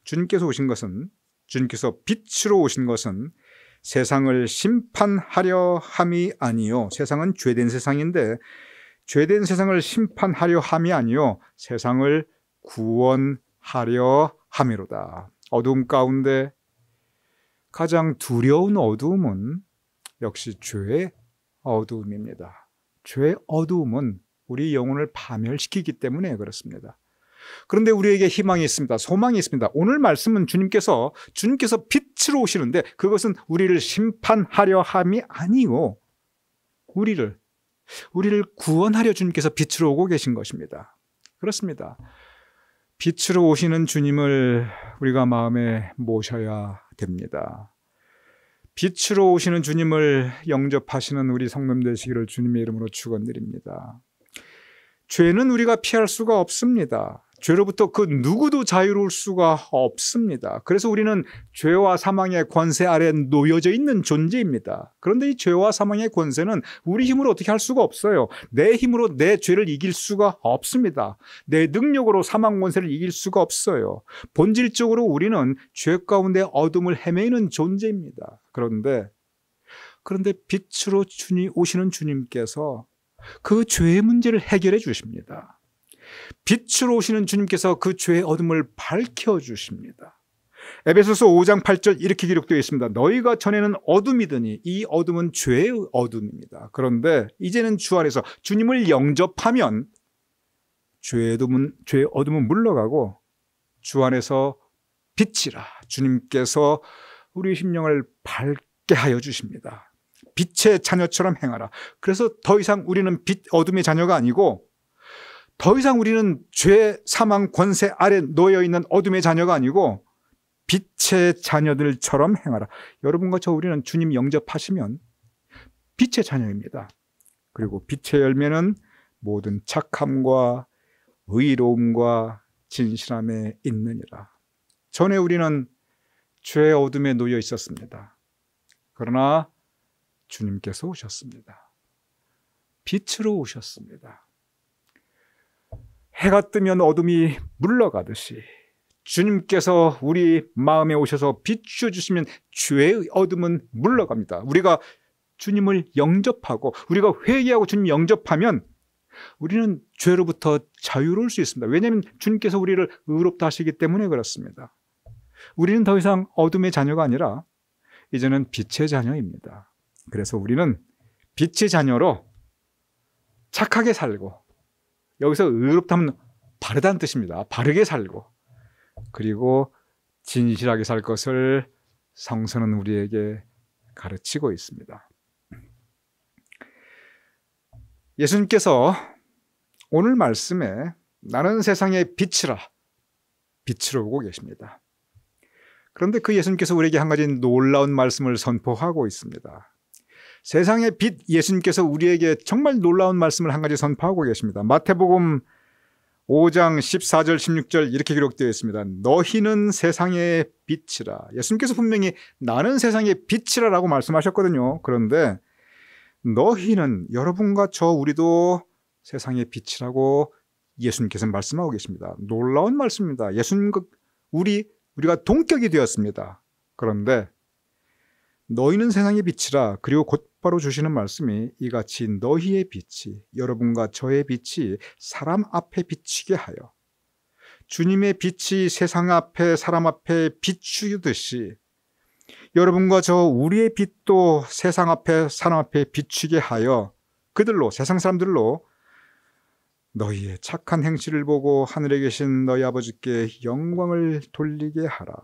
주님께서 빛으로 오신 것은 세상을 심판하려 함이 아니요, 세상은 죄된 세상인데 죄된 세상을 심판하려 함이 아니요 세상을 구원하려 함이로다. 어두움 가운데 가장 두려운 어두움은 역시 죄의 어두움입니다. 죄의 어두움은 우리 영혼을 파멸시키기 때문에 그렇습니다. 그런데 우리에게 희망이 있습니다. 소망이 있습니다. 오늘 말씀은 주님께서 빛으로 오시는데 그것은 우리를 심판하려 함이 아니요, 우리를 구원하려 주님께서 빛으로 오고 계신 것입니다. 그렇습니다. 빛으로 오시는 주님을 우리가 마음에 모셔야 됩니다. 빛으로 오시는 주님을 영접하시는 우리 성도님 되시기를 주님의 이름으로 축원드립니다. 죄는 우리가 피할 수가 없습니다. 죄로부터 그 누구도 자유로울 수가 없습니다. 그래서 우리는 죄와 사망의 권세 아래 놓여져 있는 존재입니다. 그런데 이 죄와 사망의 권세는 우리 힘으로 어떻게 할 수가 없어요. 내 힘으로 내 죄를 이길 수가 없습니다. 내 능력으로 사망 권세를 이길 수가 없어요. 본질적으로 우리는 죄 가운데 어둠을 헤매는 존재입니다. 그런데 빛으로 오시는 주님께서 그 죄의 문제를 해결해 주십니다. 빛으로 오시는 주님께서 그 죄의 어둠을 밝혀주십니다. 에베소서 5장 8절 이렇게 기록되어 있습니다. 너희가 전에는 어둠이더니 이 어둠은 죄의 어둠입니다. 그런데 이제는 주 안에서 주님을 영접하면 죄의 어둠은 물러가고 주 안에서 빛이라, 주님께서 우리 심령을 밝게 밝게 하여 주십니다. 빛의 자녀처럼 행하라. 그래서 더 이상 우리는 어둠의 자녀가 아니고 더 이상 우리는 죄, 사망, 권세 아래 놓여있는 어둠의 자녀가 아니고 빛의 자녀들처럼 행하라. 여러분과 저 우리는 주님 영접하시면 빛의 자녀입니다. 그리고 빛의 열매는 모든 착함과 의로움과 진실함에 있느니라. 전에 우리는 죄의 어둠에 놓여 있었습니다. 그러나 주님께서 오셨습니다. 빛으로 오셨습니다. 해가 뜨면 어둠이 물러가듯이 주님께서 우리 마음에 오셔서 비추어 주시면 죄의 어둠은 물러갑니다. 우리가 주님을 영접하고 우리가 회개하고 주님 영접하면 우리는 죄로부터 자유로울 수 있습니다. 왜냐하면 주님께서 우리를 의롭다 하시기 때문에 그렇습니다. 우리는 더 이상 어둠의 자녀가 아니라 이제는 빛의 자녀입니다. 그래서 우리는 빛의 자녀로 착하게 살고, 여기서 의롭다면 바르다는 뜻입니다. 바르게 살고, 그리고 진실하게 살 것을 성서는 우리에게 가르치고 있습니다. 예수님께서 오늘 말씀에 나는 세상의 빛이라, 빛으로 오고 계십니다. 그런데 그 예수님께서 우리에게 한 가지 놀라운 말씀을 선포하고 있습니다. 세상의 빛 예수님께서 우리에게 정말 놀라운 말씀을 한 가지 선포하고 계십니다. 마태복음 5장 14절 16절 이렇게 기록되어 있습니다. 너희는 세상의 빛이라. 예수님께서 분명히 나는 세상의 빛이라 라고 말씀하셨거든요. 그런데 너희는, 여러분과 저 우리도 세상의 빛이라고 예수님께서 말씀하고 계십니다. 놀라운 말씀입니다. 예수님과 우리가 동격이 되었습니다. 그런데 너희는 세상의 빛이라, 그리고 곧바로 주시는 말씀이 이같이 너희의 빛이, 여러분과 저의 빛이 사람 앞에 비치게 하여, 주님의 빛이 세상 앞에 사람 앞에 비추듯이 여러분과 저 우리의 빛도 세상 앞에 사람 앞에 비추게 하여 그들로, 세상 사람들로 너희의 착한 행실을 보고 하늘에 계신 너희 아버지께 영광을 돌리게 하라.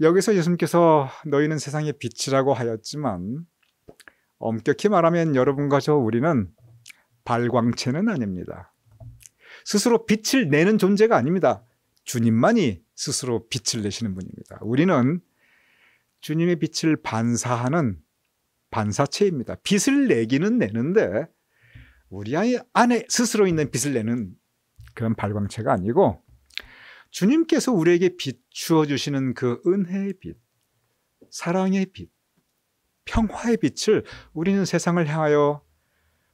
여기서 예수님께서 너희는 세상의 빛이라고 하였지만 엄격히 말하면 여러분과 저 우리는 발광체는 아닙니다. 스스로 빛을 내는 존재가 아닙니다. 주님만이 스스로 빛을 내시는 분입니다. 우리는 주님의 빛을 반사하는 반사체입니다. 빛을 내기는 내는데 우리 안에 스스로 있는 빛을 내는 그런 발광체가 아니고, 주님께서 우리에게 비추어 주시는 그 은혜의 빛, 사랑의 빛, 평화의 빛을 우리는 세상을 향하여,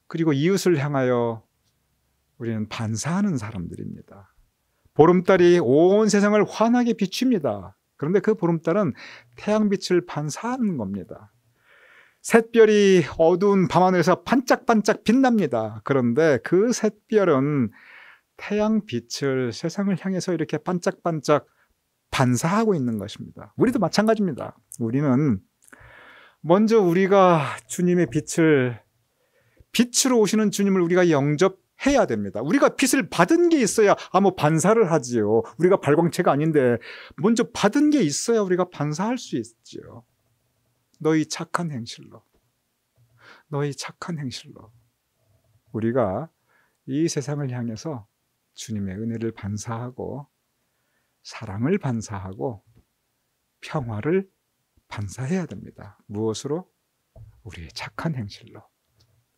그리고 이웃을 향하여 우리는 반사하는 사람들입니다. 보름달이 온 세상을 환하게 비춥니다. 그런데 그 보름달은 태양빛을 반사하는 겁니다. 샛별이 어두운 밤하늘에서 반짝반짝 빛납니다. 그런데 그 샛별은 태양빛을 세상을 향해서 이렇게 반짝반짝 반사하고 있는 것입니다. 우리도 마찬가지입니다. 우리는 먼저 우리가 주님의 빛으로 오시는 주님을 우리가 영접해야 됩니다. 우리가 빛을 받은 게 있어야 반사를 하지요. 우리가 발광체가 아닌데 먼저 받은 게 있어야 우리가 반사할 수 있지요. 너희 착한 행실로 우리가 이 세상을 향해서 주님의 은혜를 반사하고, 사랑을 반사하고, 평화를 반사해야 됩니다. 무엇으로? 우리의 착한 행실로.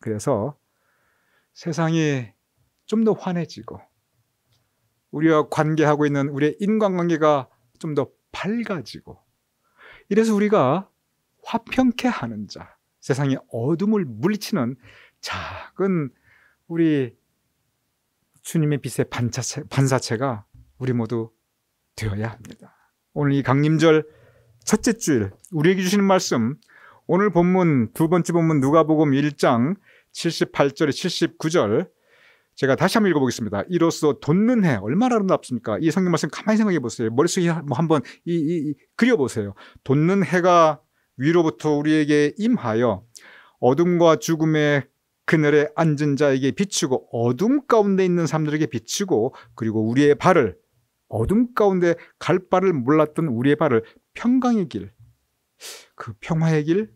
그래서 세상이 좀 더 환해지고, 우리와 관계하고 있는 우리의 인간관계가 좀 더 밝아지고, 이래서 우리가 화평케 하는 자, 세상의 어둠을 물리치는 작은 우리 주님의 빛의 반사체가 우리 모두 되어야 합니다. 오늘 이 강림절 첫째 주일 우리에게 주시는 말씀, 오늘 본문 두 번째 본문 누가복음 1장 78절에 79절 제가 다시 한번 읽어보겠습니다. 이로써 돋는 해, 얼마나 아름답습니까? 이 성경 말씀 가만히 생각해 보세요. 머릿속에 한번 그려보세요. 돋는 해가 위로부터 우리에게 임하여 어둠과 죽음의 그늘에 앉은 자에게 비추고, 어둠 가운데 있는 사람들에게 비추고, 그리고 우리의 발을, 어둠 가운데 갈 바를 몰랐던 우리의 발을 평강의 길, 그 평화의 길,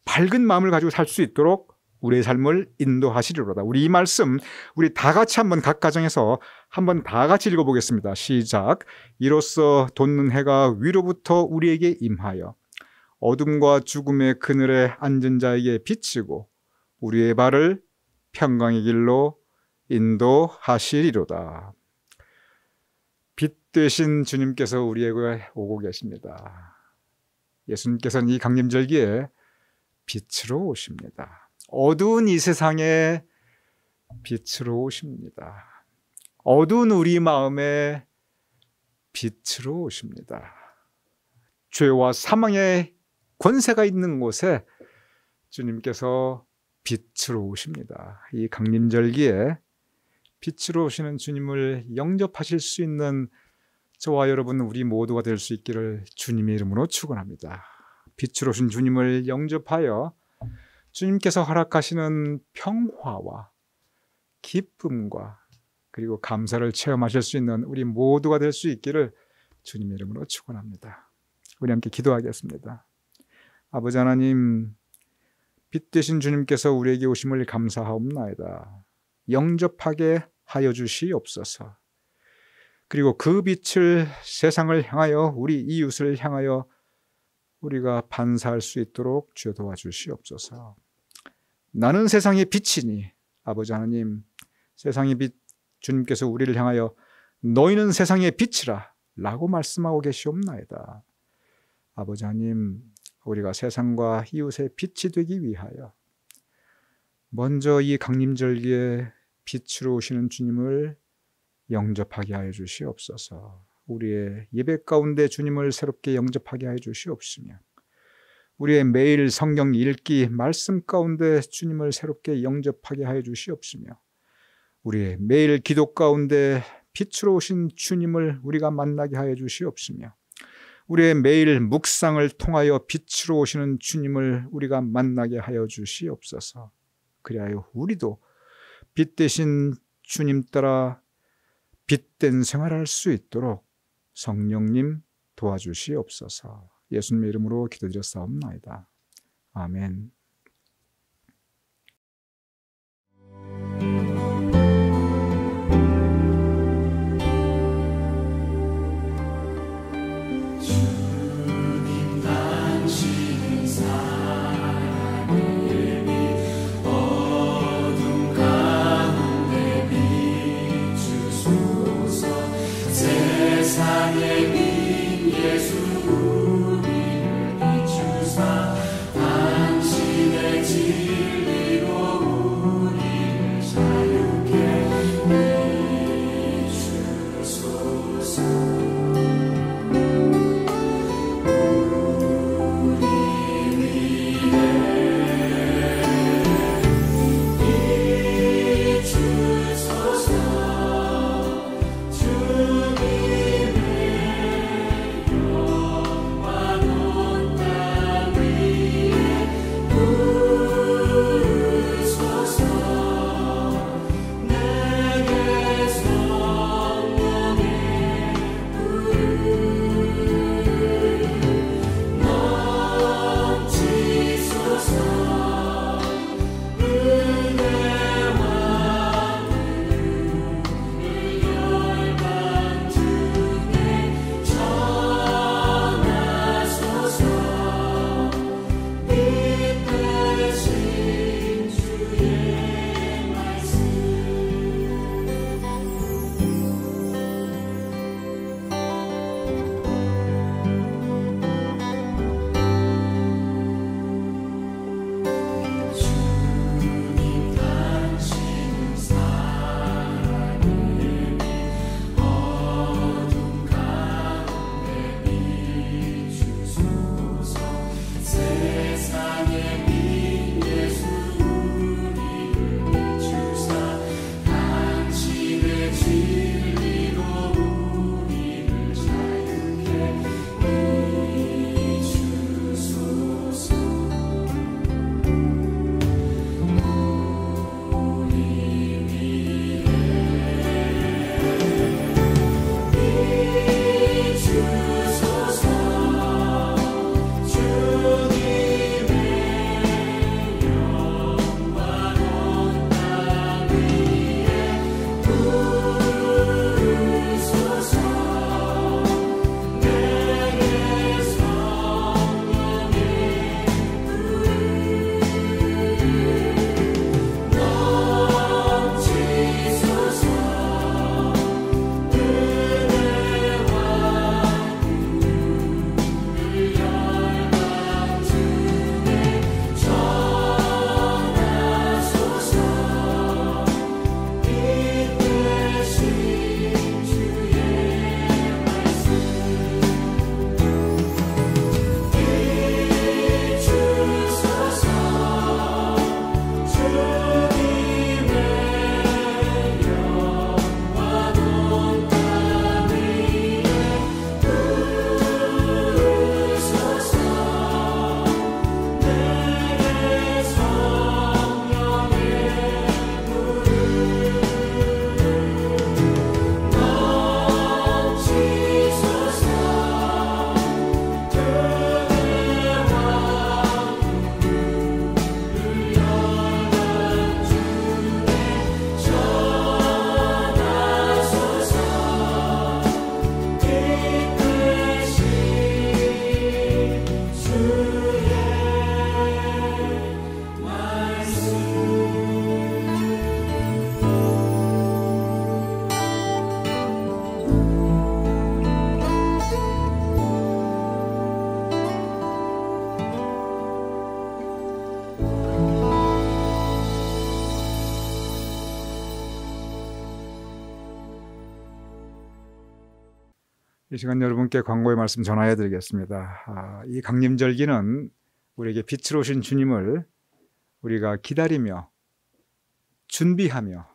밝은 마음을 가지고 살 수 있도록 우리의 삶을 인도하시리로다. 우리 이 말씀 우리 다 같이 한번 각 가정에서 한번 다 같이 읽어보겠습니다. 시작. 이로써 돋는 해가 위로부터 우리에게 임하여 어둠과 죽음의 그늘에 앉은 자에게 비치고 우리의 발을 평강의 길로 인도하시리로다. 빛 되신 주님께서 우리에게 오고 계십니다. 예수님께서는 이 강림절기에 빛으로 오십니다. 어두운 이 세상에 빛으로 오십니다. 어두운 우리 마음에 빛으로 오십니다. 죄와 사망의 권세가 있는 곳에 주님께서 빛으로 오십니다. 이 강림절기에 빛으로 오시는 주님을 영접하실 수 있는 저와 여러분 우리 모두가 될 수 있기를 주님의 이름으로 축원합니다. 빛으로 오신 주님을 영접하여 주님께서 허락하시는 평화와 기쁨과 그리고 감사를 체험하실 수 있는 우리 모두가 될 수 있기를 주님의 이름으로 축원합니다. 우리 함께 기도하겠습니다. 아버지 하나님, 빛 되신 주님께서 우리에게 오심을 감사하옵나이다. 영접하게 하여 주시옵소서. 그리고 그 빛을 세상을 향하여 우리 이웃을 향하여 우리가 반사할 수 있도록 주여 도와주시옵소서. 나는 세상의 빛이니 아버지 하나님, 세상의 빛 주님께서 우리를 향하여 너희는 세상의 빛이라 라고 말씀하고 계시옵나이다. 아버지 하나님, 우리가 세상과 이웃의 빛이 되기 위하여 먼저 이 강림절기에 빛으로 오시는 주님을 영접하게 하여 주시옵소서. 우리의 예배 가운데 주님을 새롭게 영접하게 하여 주시옵시며 우리의 매일 성경 읽기 말씀 가운데 주님을 새롭게 영접하게 하여 주시옵시며 우리의 매일 기도 가운데 빛으로 오신 주님을 우리가 만나게 하여 주시옵시며 우리의 매일 묵상을 통하여 빛으로 오시는 주님을 우리가 만나게 하여 주시옵소서. 그리하여 우리도 빛 대신 주님 따라 빛된 생활할 수 있도록 성령님 도와주시옵소서. 예수님의 이름으로 기도드렸사옵나이다. 아멘. 이 시간 여러분께 광고의 말씀 전하여 드리겠습니다. 이 강림절기는 우리에게 빛으로 오신 주님을 우리가 기다리며 준비하며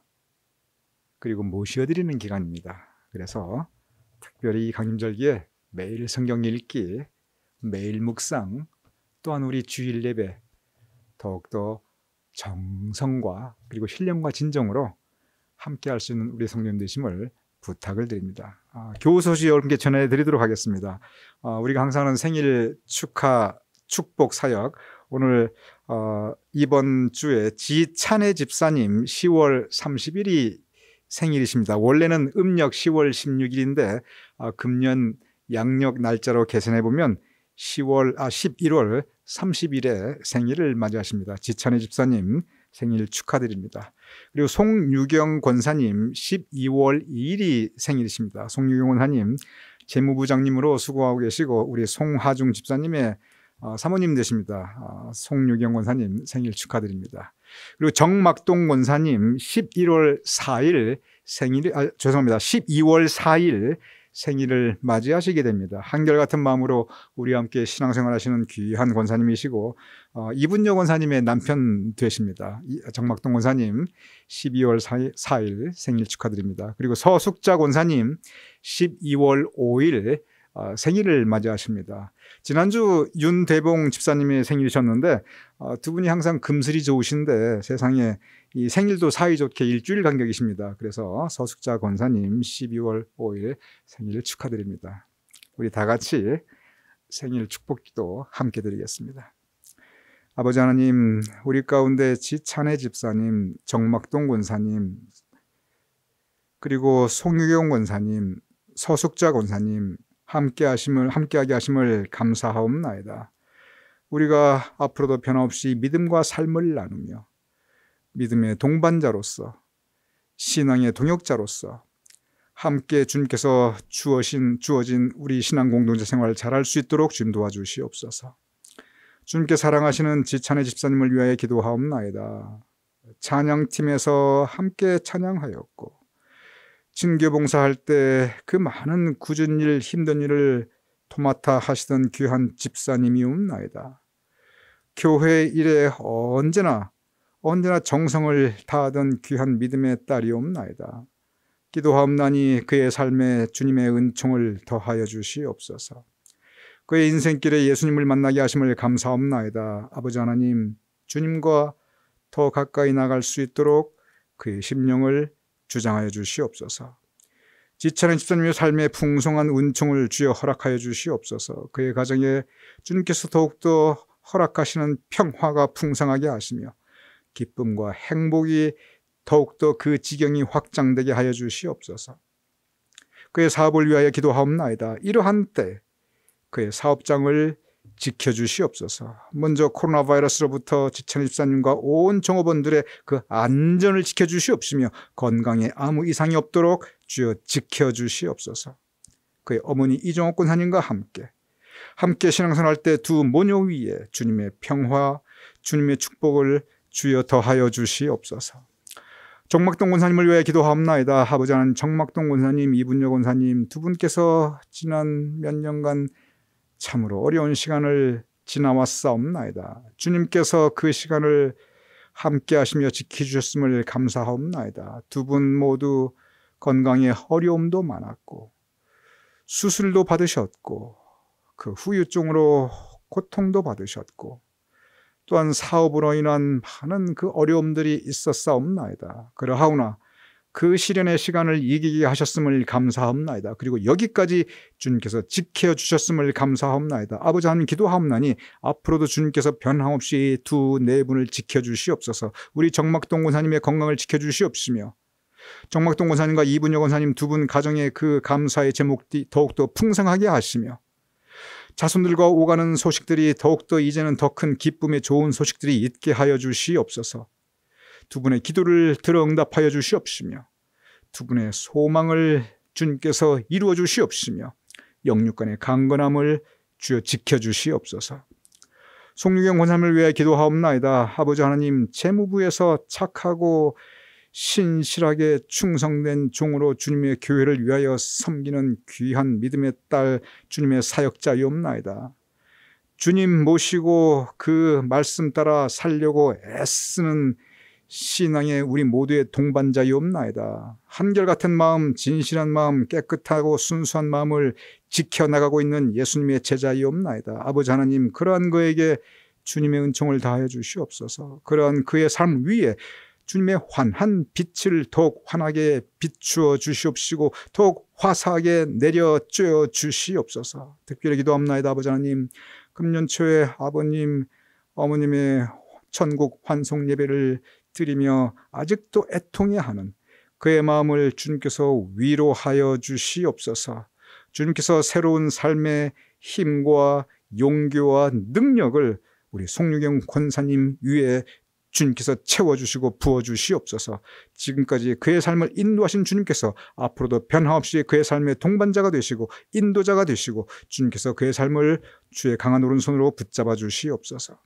그리고 모셔드리는 기간입니다. 그래서 특별히 이 강림절기에 매일 성경 읽기, 매일 묵상, 또한 우리 주일 예배 더욱더 정성과 그리고 신령과 진정으로 함께 할 수 있는 우리 성도님 되심을 부탁을 드립니다. 교우 소식 여러분께 전해드리도록 하겠습니다. 우리가 항상 하는 생일 축하 축복 사역, 오늘 이번 주에 지찬혜 집사님 10월 30일이 생일이십니다. 원래는 음력 10월 16일인데 금년 양력 날짜로 계산해 보면 11월 30일에 생일을 맞이하십니다. 지찬혜 집사님 생일 축하드립니다. 그리고 송유경 권사님 12월 2일이 생일이십니다. 송유경 권사님 재무부장님으로 수고하고 계시고 우리 송하중 집사님의 사모님 되십니다. 송유경 권사님 생일 축하드립니다. 그리고 정막동 권사님 12월 4일 죄송합니다. 12월 4일 생일을 맞이하시게 됩니다. 한결같은 마음으로 우리와 함께 신앙생활 하시는 귀한 권사님이시고 이분여 권사님의 남편 되십니다. 정막동 권사님 12월 4일 생일 축하드립니다. 그리고 서숙자 권사님 12월 5일 생일을 맞이하십니다. 지난주 윤대봉 집사님의 생일이셨는데 두 분이 항상 금슬이 좋으신데 세상에 이 생일도 사이좋게 일주일 간격이십니다. 그래서 서숙자 권사님 12월 5일 생일 축하드립니다. 우리 다 같이 생일 축복기도 함께 드리겠습니다. 아버지 하나님, 우리 가운데 지찬혜 집사님, 정막동 권사님, 그리고 송유경 권사님, 서숙자 권사님 함께하게 하심을 감사하옵나이다. 우리가 앞으로도 변함없이 믿음과 삶을 나누며 믿음의 동반자로서 신앙의 동역자로서 함께 주님께서 주어진 우리 신앙 공동체 생활을 잘할 수 있도록 주님 도와주시옵소서. 주님께 사랑하시는 지찬혜 집사님을 위하여 기도하옵나이다. 찬양팀에서 함께 찬양하였고 진교봉사할 때 그 많은 굳은 일, 힘든 일을 도맡아 하시던 귀한 집사님이옵나이다. 교회 일에 언제나 정성을 다하던 귀한 믿음의 딸이옵나이다. 기도하옵나니 그의 삶에 주님의 은총을 더하여 주시옵소서. 그의 인생길에 예수님을 만나게 하심을 감사옵나이다. 아버지 하나님, 주님과 더 가까이 나갈 수 있도록 그의 심령을 주장하여 주시옵소서. 지찬혜 집사님의 삶에 풍성한 은총을 주여 허락하여 주시옵소서. 그의 가정에 주님께서 더욱더 허락하시는 평화가 풍성하게 하시며 기쁨과 행복이 더욱더 그 지경이 확장되게 하여 주시옵소서. 그의 사업을 위하여 기도하옵나이다. 이러한 때 그의 사업장을 지켜주시옵소서. 먼저 코로나 바이러스로부터 지찬혜 집사님과 온 종업원들의 그 안전을 지켜주시옵시며 건강에 아무 이상이 없도록 주여 지켜주시옵소서. 그의 어머니 이종옥 권사님과 함께 신앙생활할 때 두 모녀 위에 주님의 평화, 주님의 축복을 주여 더하여 주시옵소서. 정막동 권사님을 위해 기도하옵나이다. 아버지 하나님, 정막동 권사님, 이분여 권사님 두 분께서 지난 몇 년간 참으로 어려운 시간을 지나왔사옵나이다. 주님께서 그 시간을 함께 하시며 지켜주셨음을 감사하옵나이다. 두 분 모두 건강에 어려움도 많았고 수술도 받으셨고 그 후유증으로 고통도 받으셨고 또한 사업으로 인한 많은 그 어려움들이 있었사옵나이다. 그러하오나 그 시련의 시간을 이기게 하셨음을 감사합나이다. 그리고 여기까지 주님께서 지켜주셨음을 감사합나이다. 아버지 하나님, 기도하옵나니 앞으로도 주님께서 변함없이 두 네 분을 지켜주시옵소서. 우리 정막동 권사님의 건강을 지켜주시옵시며 정막동 권사님과 이분여 권사님 두 분 가정의 그 감사의 제목이 더욱더 풍성하게 하시며 자손들과 오가는 소식들이 더욱더 이제는 더 큰 기쁨의 좋은 소식들이 있게 하여 주시옵소서. 두 분의 기도를 들어 응답하여 주시옵시며 두 분의 소망을 주님께서 이루어 주시옵시며 영육간의 강건함을 주여 지켜 주시옵소서. 송유경 권사님을 위해 기도하옵나이다. 아버지 하나님, 재무부에서 착하고 신실하게 충성된 종으로 주님의 교회를 위하여 섬기는 귀한 믿음의 딸 주님의 사역자이옵나이다. 주님 모시고 그 말씀 따라 살려고 애쓰는 신앙의 우리 모두의 동반자이옵나이다. 한결같은 마음, 진실한 마음, 깨끗하고 순수한 마음을 지켜나가고 있는 예수님의 제자이옵나이다. 아버지 하나님, 그러한 그에게 주님의 은총을 다하여 주시옵소서. 그러한 그의 삶 위에 주님의 환한 빛을 더욱 환하게 비추어 주시옵시고 더욱 화사하게 내려쬐어 주시옵소서. 특별히 기도합나이다. 아버지 하나님, 금년 초에 아버님, 어머님의 천국 환송 예배를 드리며 아직도 애통해하는 그의 마음을 주님께서 위로하여 주시옵소서. 주님께서 새로운 삶의 힘과 용기와 능력을 우리 송유경 권사님 위에 주님께서 채워주시고 부어주시옵소서. 지금까지 그의 삶을 인도하신 주님께서 앞으로도 변함없이 그의 삶의 동반자가 되시고 인도자가 되시고 주님께서 그의 삶을 주의 강한 오른손으로 붙잡아 주시옵소서.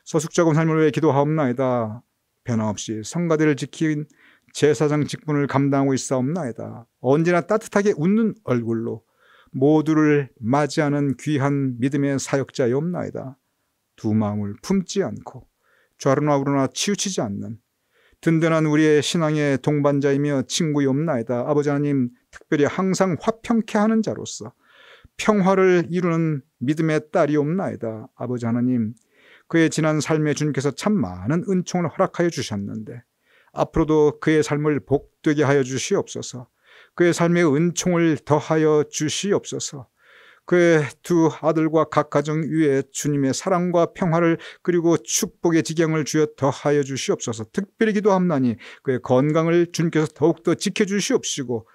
서숙자 권사님을 위해 기도하옵나이다. 변함없이 성가대를 지킨 제사장 직분을 감당하고 있사옵나이다. 언제나 따뜻하게 웃는 얼굴로 모두를 맞이하는 귀한 믿음의 사역자이옵나이다. 두 마음을 품지 않고 좌로나 우로나 치우치지 않는 든든한 우리의 신앙의 동반자이며 친구이옵나이다. 아버지 하나님, 특별히 항상 화평케 하는 자로서 평화를 이루는 믿음의 딸이옵나이다. 아버지 하나님, 그의 지난 삶에 주님께서 참 많은 은총을 허락하여 주셨는데 앞으로도 그의 삶을 복되게 하여 주시옵소서. 그의 삶의 은총을 더하여 주시옵소서. 그의 두 아들과 각 가정 위에 주님의 사랑과 평화를 그리고 축복의 지경을 주여 더하여 주시옵소서. 특별히 기도함나니 그의 건강을 주님께서 더욱더 지켜주시옵시고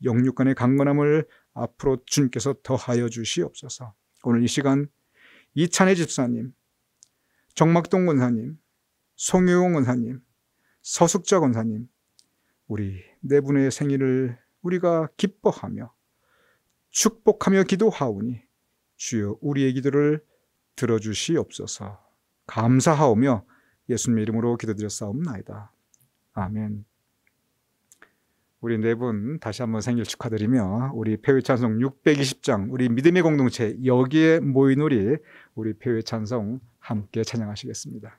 영육간의 강건함을 앞으로 주님께서 더하여 주시옵소서. 오늘 이 시간 이찬혜 집사님, 정막동 권사님, 송유용 권사님, 서숙자 권사님, 우리 네 분의 생일을 우리가 기뻐하며 축복하며 기도하오니 주여 우리의 기도를 들어주시옵소서. 감사하오며 예수님의 이름으로 기도드렸사옵나이다. 아멘. 우리 네 분 다시 한번 생일 축하드리며 우리 폐회찬송 620장 우리 믿음의 공동체 여기에 모인 우리 폐회찬송 함께 찬양하시겠습니다.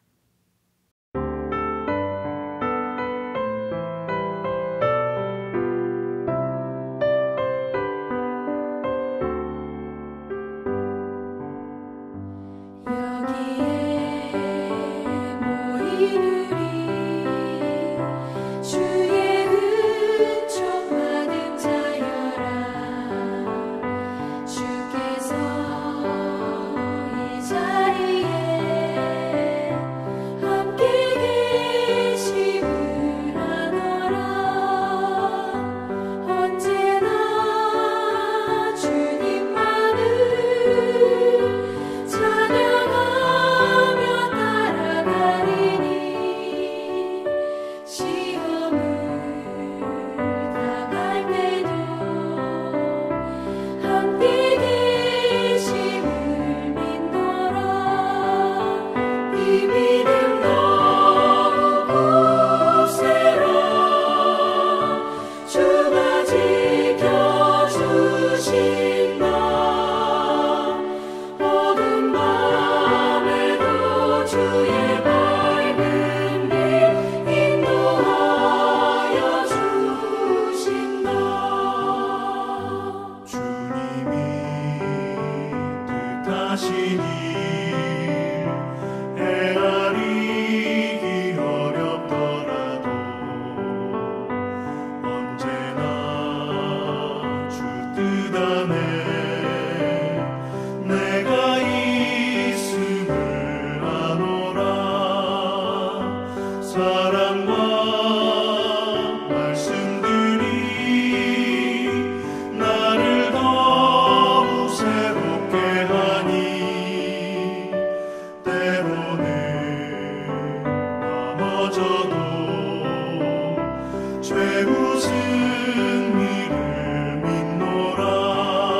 죄 웃은 이를 믿노라.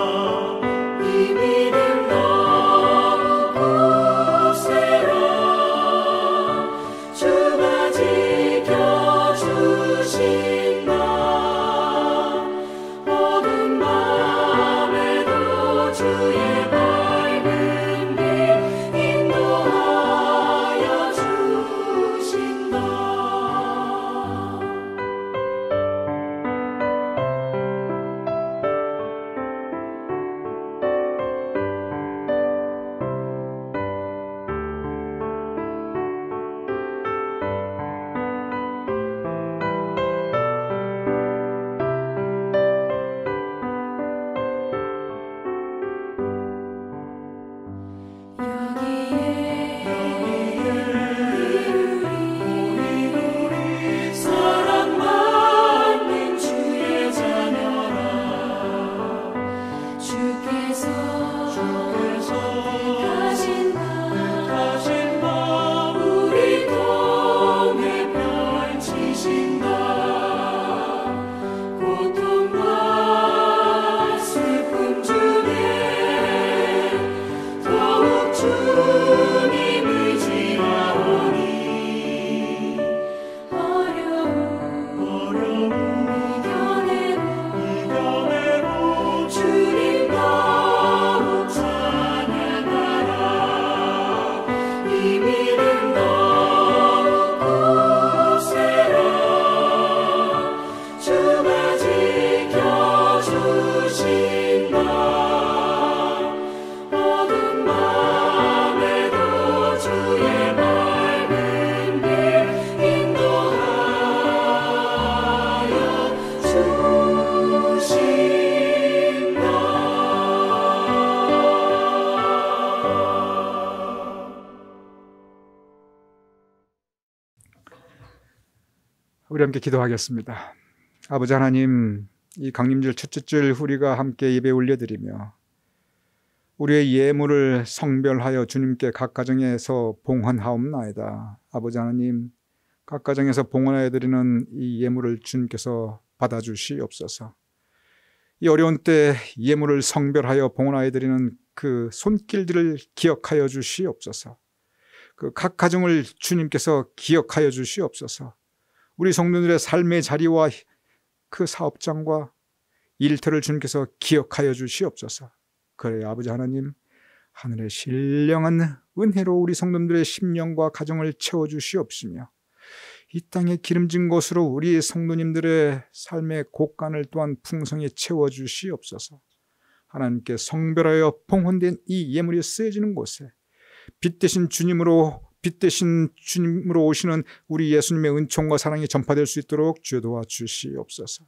주의 밝은 길 인도하여 주신다. 사랑받는 주의 자녀라 주께서 가신다 우리 통해 펼치신다 고통과 슬픔 중에 더욱 주님 의지하오니 어려움 이겨내고 주님 더욱 찬양하라 이 믿음 더욱 굳세라 주가 지켜주신다 어두운 밤에도 주의 밝은 길 인도하여 주신다. 우리 함께 기도하겠습니다. 아버지 하나님, 이 강림절 첫째 줄 우리가 함께 예배 올려드리며 우리의 예물을 성별하여 주님께 각 가정에서 봉헌하옵나이다. 아버지 하나님, 각 가정에서 봉헌하여 드리는 이 예물을 주님께서 받아주시옵소서. 이 어려운 때 예물을 성별하여 봉헌하여 드리는 그 손길들을 기억하여 주시옵소서. 그 각 가정을 주님께서 기억하여 주시옵소서. 우리 성도들의 삶의 자리와 그 사업장과 일터를 주님께서 기억하여 주시옵소서. 그래 아버지 하나님, 하늘의 신령한 은혜로 우리 성도들의 심령과 가정을 채워주시옵시며 이 땅의 기름진 것으로 우리 성도님들의 삶의 곳간을 또한 풍성히 채워주시옵소서. 하나님께 성별하여 봉헌된 이 예물이 쓰여지는 곳에 빛 대신 주님으로 오시는 우리 예수님의 은총과 사랑이 전파될 수 있도록 주여 도와주시옵소서.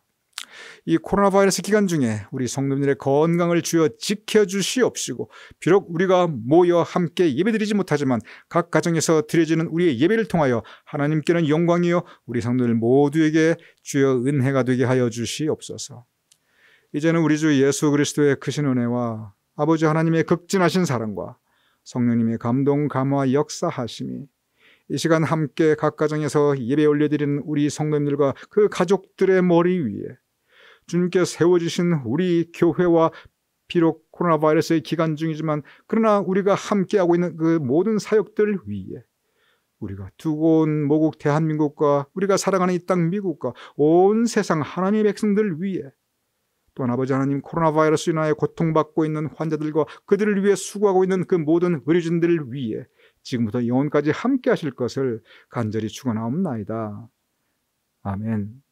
이 코로나 바이러스 기간 중에 우리 성도님들의 건강을 주여 지켜주시옵시고, 비록 우리가 모여 함께 예배드리지 못하지만 각 가정에서 드려지는 우리의 예배를 통하여 하나님께는 영광이요 우리 성도들 모두에게 주여 은혜가 되게 하여 주시옵소서. 이제는 우리 주 예수 그리스도의 크신 은혜와 아버지 하나님의 극진하신 사랑과 성령님의 감동 감화 역사하심이 이 시간 함께 각 가정에서 예배 올려드리는 우리 성도님들과 그 가족들의 머리 위에 주님께 세워주신 우리 교회와 비록 코로나 바이러스의 기간 중이지만 그러나 우리가 함께하고 있는 그 모든 사역들 위에 우리가 두고 온 모국 대한민국과 우리가 살아가는 이 땅 미국과 온 세상 하나님의 백성들 위에 또한 아버지 하나님 코로나 바이러스로 인하여 고통받고 있는 환자들과 그들을 위해 수고하고 있는 그 모든 의료진들을 위해 지금부터 영원까지 함께 하실 것을 간절히 축원하옵나이다. 아멘.